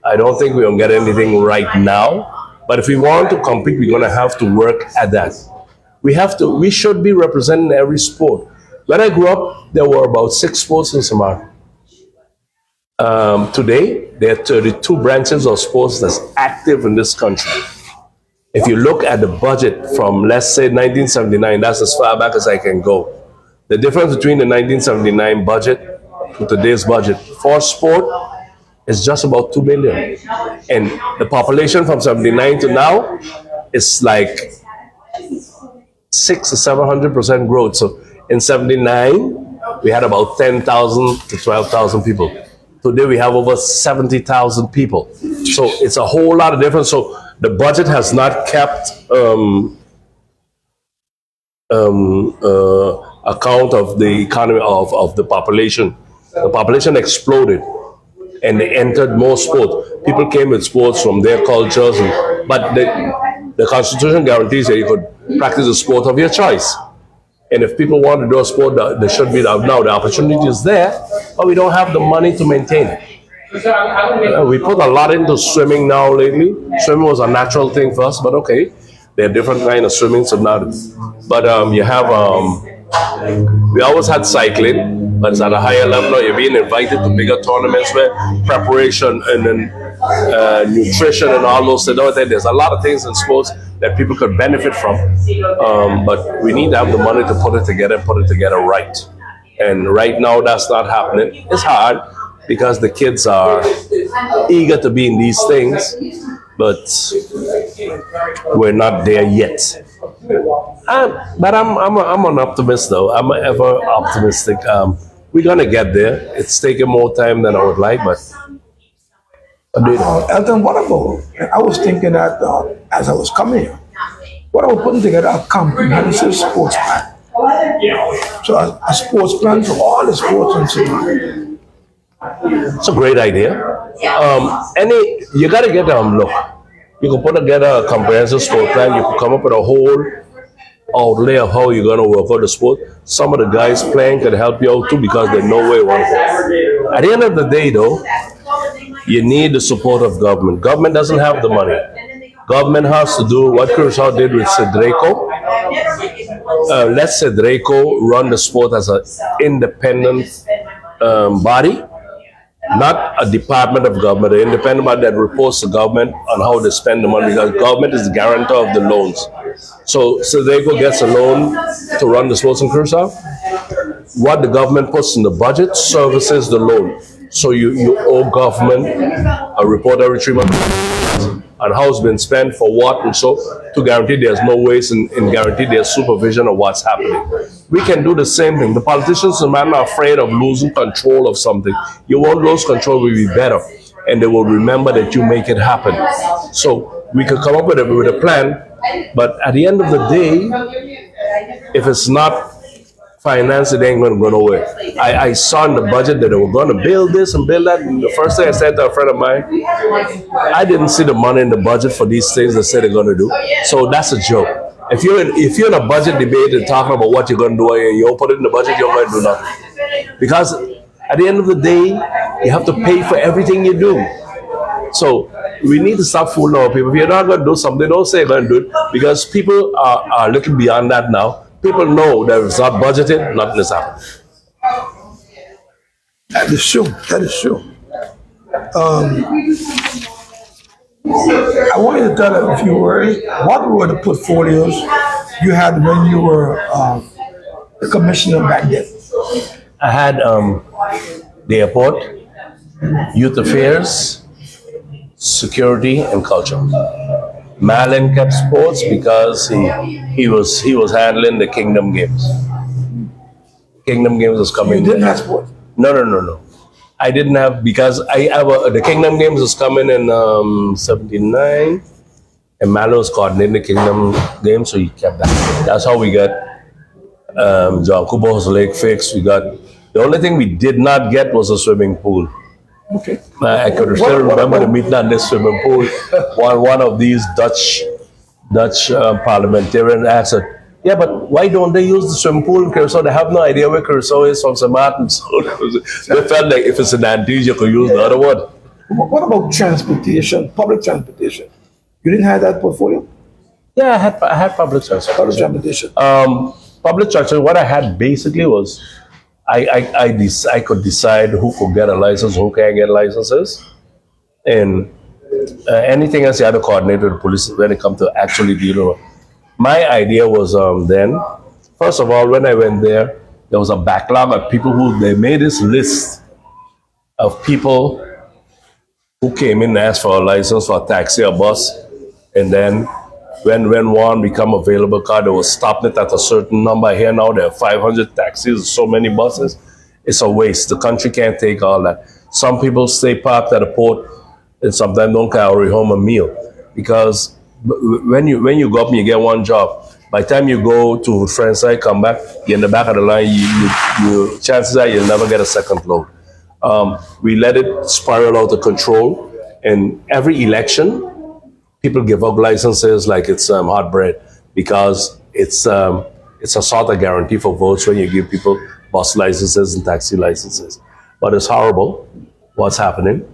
I don't think we're going to get anything right now, but if we want to compete, we're going to have to work at that. We should be representing every sport. When I grew up, there were about 6 sports in Samar. Today, there are 32 branches of sports that's active in this country. If you look at the budget from, let's say, 1979, that's as far back as I can go. The difference between the 1979 budget to today's budget for sport is just about 2 million. And the population from 79 to now is like 600 or 700% growth. So in 79, we had about 10,000 to 12,000 people. Today we have over 70,000 people. So it's a whole lot of difference. So the budget has not kept account of the economy of the population. The population exploded and they entered more sports. People came with sports from their cultures, but the Constitution guarantees that you could practice a sport of your choice. And if people want to do a sport, there should be now the opportunity is there, but we don't have the money to maintain it. We put a lot into swimming now lately. Swimming was a natural thing for us, but okay, there are different kind of swimming. So now, but you have we always had cycling, but it's at a higher level now. You're being invited to bigger tournaments where preparation and then nutrition and all those things. There's a lot of things in sports that people could benefit from, but we need to have the money to put it together right. And right now, that's not happening. It's hard because the kids are eager to be in these things, but we're not there yet. But I'm an optimist, though. I'm ever optimistic. We're gonna get there. It's taking more time than I would like, but. Elton, what about? I was thinking that as I was coming here, what about putting together a comprehensive sports plan? So a sports plan for all the sports and so on. It's a great idea. You gotta get look. You can put together a comprehensive sport plan. You can come up with a whole outlay of how you're gonna work out the sport. Some of the guys playing can help you out too because they know where you want to go. At the end of the day, though, you need the support of government. Government doesn't have the money. Government has to do what Curacao did with Cedreco. Let Cedreco run the sport as an independent body, not a department of government, an independent body that reports to government on how they spend the money, because government is the guarantor of the loans. So Cedreco gets a loan to run the sports in Curacao. What the government puts in the budget services the loan. So you owe government a report every 3 months on how it's been spent, for what, and so to guarantee there's no waste and guarantee there's supervision of what's happening. We can do the same thing. The politicians are afraid of losing control of something. You won't lose control, will be better, and they will remember that you make it happen. So we could come up with a plan, but at the end of the day, if it's not finance, it ain't going to go nowhere. I saw in the budget that they were going to build this and build that. And the first thing I said to a friend of mine, I didn't see the money in the budget for these things they said they're going to do. So that's a joke. If you're in a budget debate and talking about what you're going to do and you don't put it in the budget, you're going to do nothing. Because at the end of the day, you have to pay for everything you do. So we need to stop fooling our people. If you're not going to do something, don't say you're going to do it, because people are looking beyond that now. People know that if it's not budgeted, nothing is happening. That is true. That is true. I want you to tell a few words. What were the portfolios you had when you were the commissioner back then? I had the airport, youth affairs, security, and culture. Maarten kept sports because he was handling the Kingdom Games. Kingdom Games was coming. You didn't have sports? No. I didn't have, because the Kingdom Games was coming in 79, and Maarten was coordinating the Kingdom Games, so he kept that. That's how we got John Kubo's lake fixed. The only thing we did not get was a swimming pool. Okay. I could still remember the meeting on this swimming pool. One of these Dutch parliamentarians asked, yeah, but why don't they use the swimming pool in Curacao? They have no idea where Curacao is from St. Maarten. So they felt like if it's an Antilles, you could use the other one. What about transportation, public transportation? You didn't have that portfolio? Yeah, I had public transportation. Public transportation. Public transportation, what I had basically was I could decide who could get a license, who can't get licenses, and anything else you had to coordinate with the police when it comes to actually dealing with. My idea was then, first of all, when I went there was a backlog of people they made this list of people who came in and asked for a license for a taxi or bus, and then when one become available car, they will stop it at a certain number. Here now there are 500 taxis, so many buses. It's a waste. The country can't take all that. Some people stay parked at the port and sometimes don't carry home a meal because when you go up and you get one job, by the time you go to friend's side, come back, you're in the back of the line, you chances are you'll never get a second load. We let it spiral out of control, and every election, people give up licenses like it's hot bread because it's a sort of guarantee for votes when you give people bus licenses and taxi licenses. But it's horrible what's happening.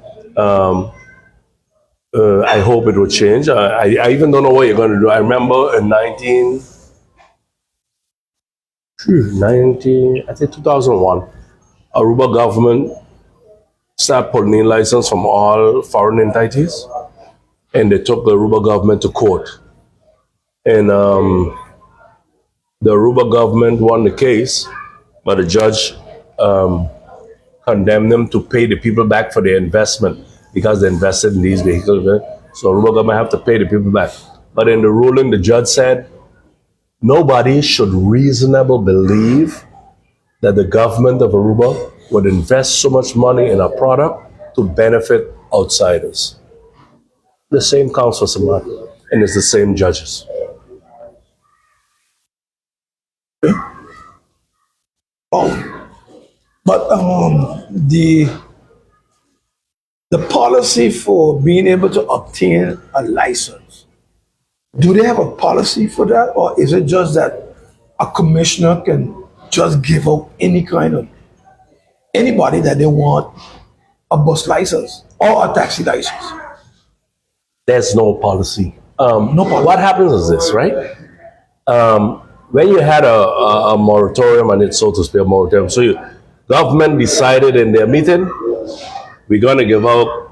I hope it will change. I even don't know what you're going to do. I remember in 2001, Aruba government started pulling in license from all foreign entities, and they took the Aruba government to court. And the Aruba government won the case, but the judge condemned them to pay the people back for their investment because they invested in these vehicles. So Aruba government have to pay the people back. But in the ruling, the judge said, nobody should reasonably believe that the government of Aruba would invest so much money in a product to benefit outsiders. The same counts for Maarten, and it's the same judges. But the policy for being able to obtain a license, do they have a policy for that, or is it just that a commissioner can just give out anybody that they want a bus license or a taxi license? There's no policy. No policy. What happens is this, right? When you had a moratorium, and it's so to speak a moratorium, so government decided in their meeting, we're going to give out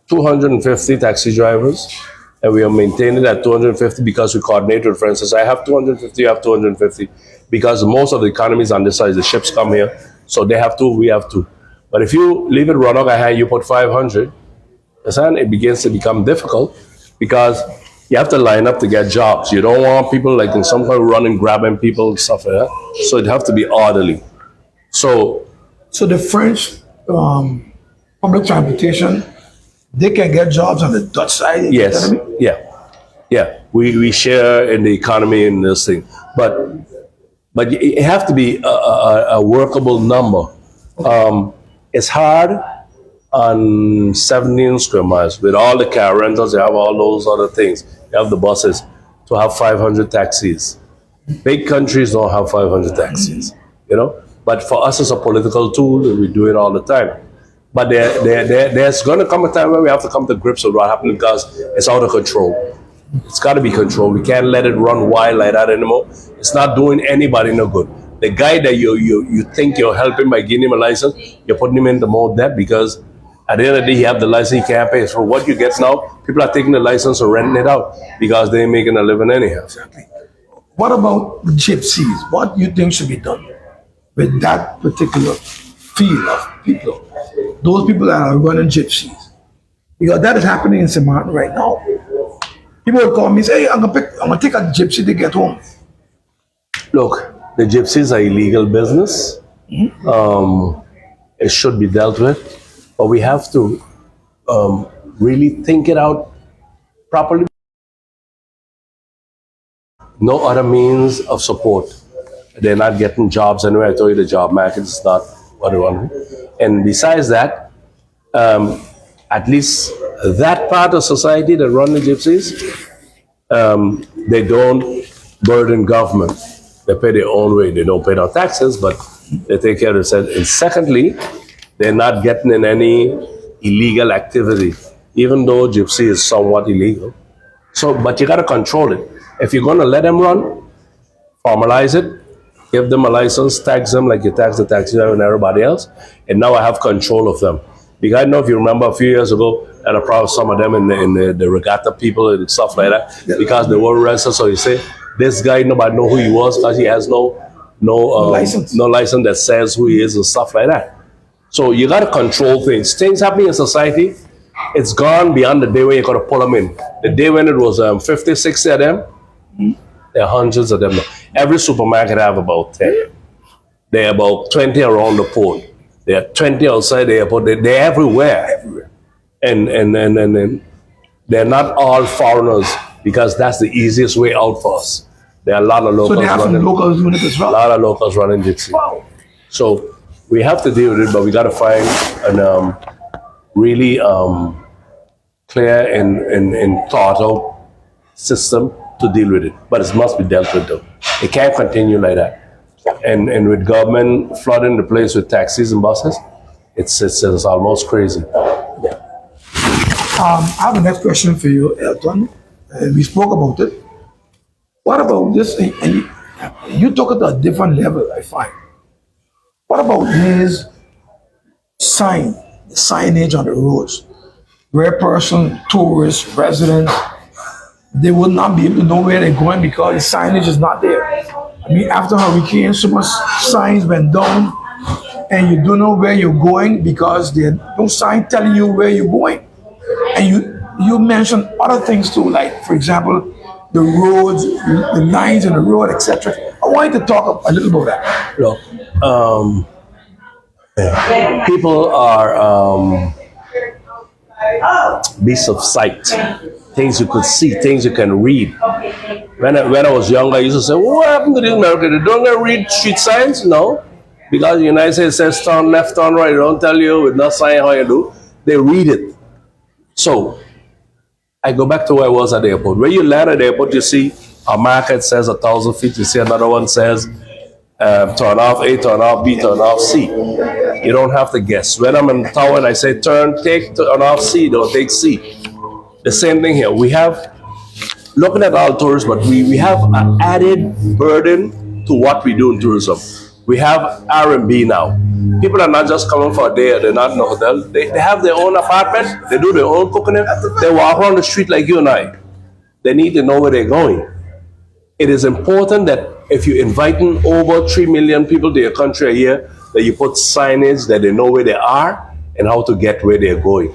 250 taxi drivers, and we are maintaining that 250 because we coordinate with friends. So I have 250, you have 250, because most of the economies on this side, the ships come here, so they have two, we have two. But if you leave it run out ahead, you put 500, it begins to become difficult because you have to line up to get jobs. You don't want people like in some kind of running, grabbing people and stuff like that. So it have to be orderly. So the French public transportation, they can get jobs on the Dutch side. yes, yeah. We share in the economy in this thing, but it have to be a workable number. It's hard on 17 square miles with all the car rentals. You have all those other things. You have the buses to have 500 taxis. Big countries don't have 500 taxis, But for us, it's a political tool, and we do it all the time. But there's going to come a time where we have to come to grips with what happened because it's out of control. It's got to be controlled. We can't let it run wild like that anymore. It's not doing anybody no good. The guy that you think you're helping by giving him a license, you're putting him into more debt because at the end of the day, he have the license, he can't pay. So what you get now, people are taking the license or renting it out because they're making a living anyhow. Exactly. What about the gypsies? What do you think should be done with that particular field of people? Those people that are running gypsies. Because that is happening in St. Maarten right now. People will call me and say, hey, I'm gonna take a gypsy to get home. Look, the gypsies are illegal business. It should be dealt with. But we have to really think it out properly. No other means of support. They're not getting jobs anyway. I told you the job market is not what they want. And besides that, at least that part of society that run the gypsies, they don't burden government. They pay their own way. They don't pay no taxes, but they take care of it. And secondly, they're not getting in any illegal activity, even though gypsy is somewhat illegal. So, but you got to control it. If you're going to let them run, formalize it, give them a license, tax them like you tax the taxi driver and everybody else, and now I have control of them. Because I don't know if you remember a few years ago, I had a problem with some of them in the regatta people and stuff like that, because they were arrested. So you say, this guy, nobody know who he was because he has no license that says who he is and stuff like that. So you got to control things. Things happening in society, it's gone beyond the day when you got to pull them in. The day when it was 50, 60 of them, there are hundreds of them now. Every supermarket have about 10. There are about 20 around the port. There are 20 outside the airport. They're everywhere. And they're not all foreigners because that's the easiest way out for us. There are a lot of So locals they have some running. locals doing it as A well. lot of locals running Jitsi. Wow. So we have to deal with it, but we got to find an really clear and thought out system to deal with it. But it must be dealt with though. It can't continue like that. And with government flooding the place with taxis and buses, it's almost crazy. I have a next question for you, Elton. We spoke about it. What about this? And you took it to a different level, I find. What about this signage on the roads, where person, tourists, residents, they will not be able to know where they're going because the signage is not there. I mean, after hurricane, so much signs went down, and you don't know where you're going because there's no sign telling you where you're going. And you mentioned other things too, like for example, the roads, the lines in the road, etc. I wanted to talk a little about that. Look, people are beasts of sight. Things you could see, things you can read. When I was younger, I used to say, what happened to this America? They don't gonna read street signs? No. Because the United States says turn left, turn right. They don't tell you with no sign how you do. They read it. So I go back to where I was at the airport. When you land at the airport, you see a market says 1,000 feet. You see another one says turn off A, turn off B, turn off C. You don't have to guess. When I'm in the tower and I say turn off C, don't take C. The same thing here. We have, looking at all tourists, but we have an added burden to what we do in tourism. We have R&B now. People are not just coming for a day, they're not in a hotel. They have their own apartment, they do their own cooking, they walk around the street like you and I. They need to know where they're going. It is important that if you're inviting over 3 million people to your country a year, that you put signage that they know where they are and how to get where they're going.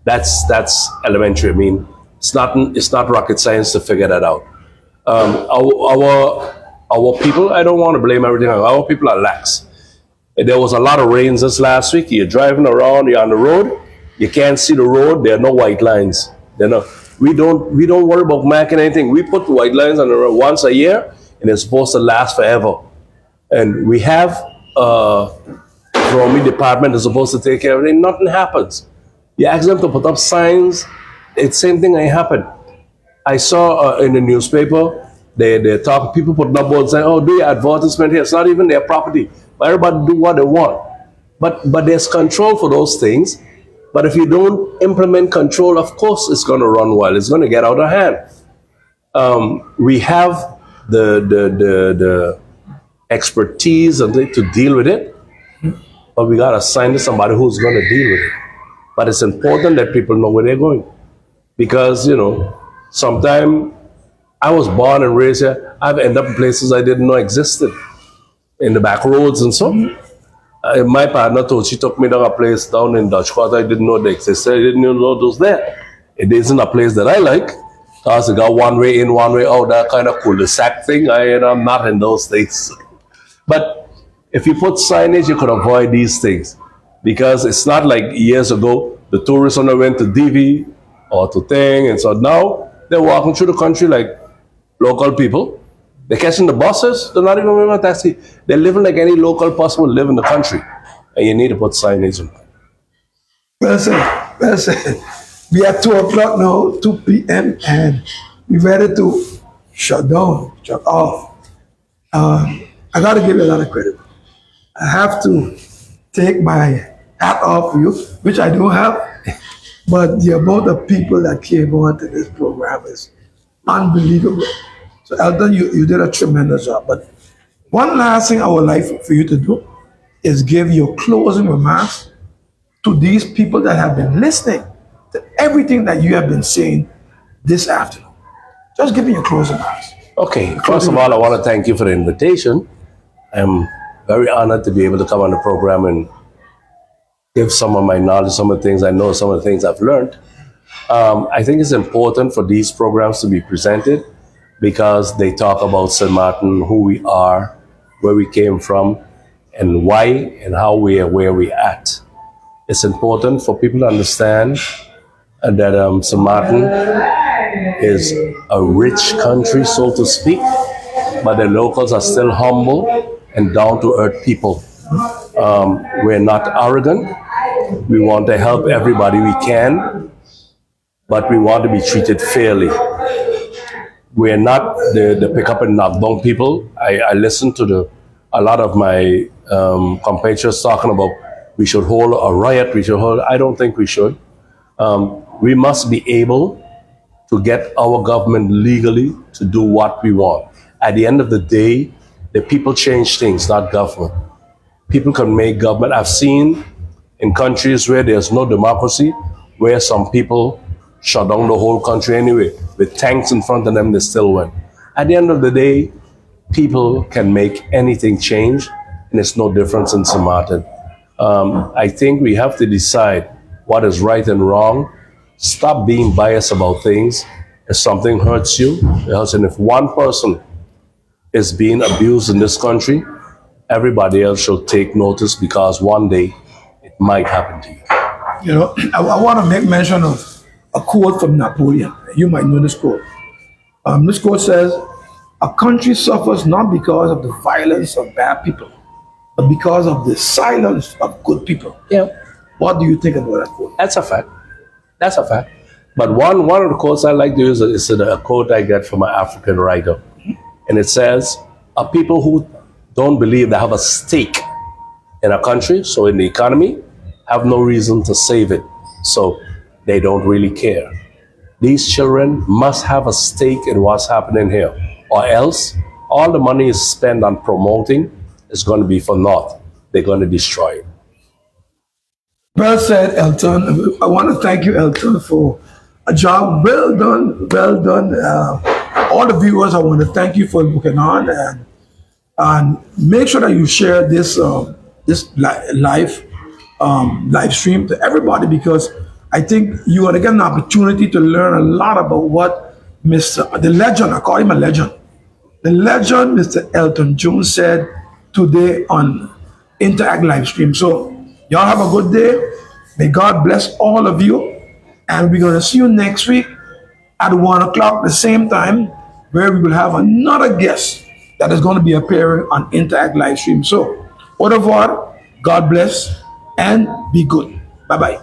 That's elementary. I mean, it's not rocket science to figure that out. Our people, I don't want to blame everything on our people are lax. There was a lot of rains this last week. You're driving around, you're on the road, you can't see the road, there are no white lines. We don't worry about marking anything. We put white lines on the road once a year and it's supposed to last forever. And we have Romy department is supposed to take care of it, nothing happens. You ask them to put up signs, it's same thing ain't happen. I saw in the newspaper, they talk, people put up boards saying, oh, do your advertisement here. It's not even their property. But everybody do what they want. But there's control for those things. But if you don't implement control, of course it's going to run wild. It's going to get out of hand. We have the expertise to deal with it, but we got to assign to somebody who's going to deal with it. But it's important that people know where they're going. Because, sometimes I was born and raised here. I've ended up in places I didn't know existed, in the back roads and so. My partner she took me to a place down in Dutch Quarter. I didn't know they existed. I didn't even know those there. It isn't a place that I like. Because it got one way in, one way out, that kind of cul-de-sac thing. I'm not in those things. But if you put signage, you could avoid these things. Because it's not like years ago, the tourists only went to DV or to Thing, and so now they're walking through the country like local people. They're catching the buses, they're not even wearing a taxi. They're living like any local person would live in the country. And you need to put signage in. Well said. We are 2 o'clock now, 2 p.m., and we're ready to shut down, shut off. I got to give you a lot of credit. I have to take my hat off for you, which I don't have, but the amount of people that came on to this program is unbelievable. So Elton, you did a tremendous job. But one last thing I would like for you to do is give your closing remarks to these people that have been listening to everything that you have been saying this afternoon. Just give me your closing remarks. Okay, first of all, I want to thank you for the invitation. I'm very honored to be able to come on the program and give some of my knowledge, some of the things I know, some of the things I've learned. I think it's important for these programs to be presented because they talk about St. Maarten, who we are, where we came from, and why and how we are where we at. It's important for people to understand that St. Maarten is a rich country, so to speak, but the locals are still humble and down-to-earth people. We're not arrogant. We want to help everybody we can, but we want to be treated fairly. We're not the pick up and knock down people. I listen to a lot of my compatriots talking about we should hold a riot, I don't think we should. We must be able to get our government legally to do what we want. At the end of the day, the people change things, not government. People can make government. I've seen in countries where there's no democracy, where some people shut down the whole country anyway. With tanks in front of them, they still win. At the end of the day, people can make anything change, and it's no difference in St. Maarten. I think we have to decide what is right and wrong. Stop being biased about things. If something hurts you, it hurts. And if one person is being abused in this country, everybody else should take notice because one day it might happen to you. You know, I want to make mention of a quote from Napoleon. You might know this quote. This quote says, "A country suffers not because of the violence of bad people, but because of the silence of good people." Yeah. What do you think about that quote? That's a fact. That's a fact. But one of the quotes I like to use is a quote I get from an African writer. And it says, "A people who don't believe they have a stake in a country, so in the economy, have no reason to save it. So they don't really care. These children must have a stake in what's happening here, or else all the money is spent on promoting is going to be for naught. They're going to destroy it." Well said, Elton. I want to thank you, Elton, for a job well done, well done. All the viewers, I want to thank you for looking on and make sure that you share this live stream to everybody because I think you are going to get an opportunity to learn a lot about what the legend, I call him a legend, the legend, Mr. Elton Jones said today on Interact live stream. So y'all have a good day. May God bless all of you. And we're going to see you next week at 1 o'clock, the same time, where we will have another guest that is going to be appearing on Interact live stream. So, au revoir, God bless, and be good. Bye-bye.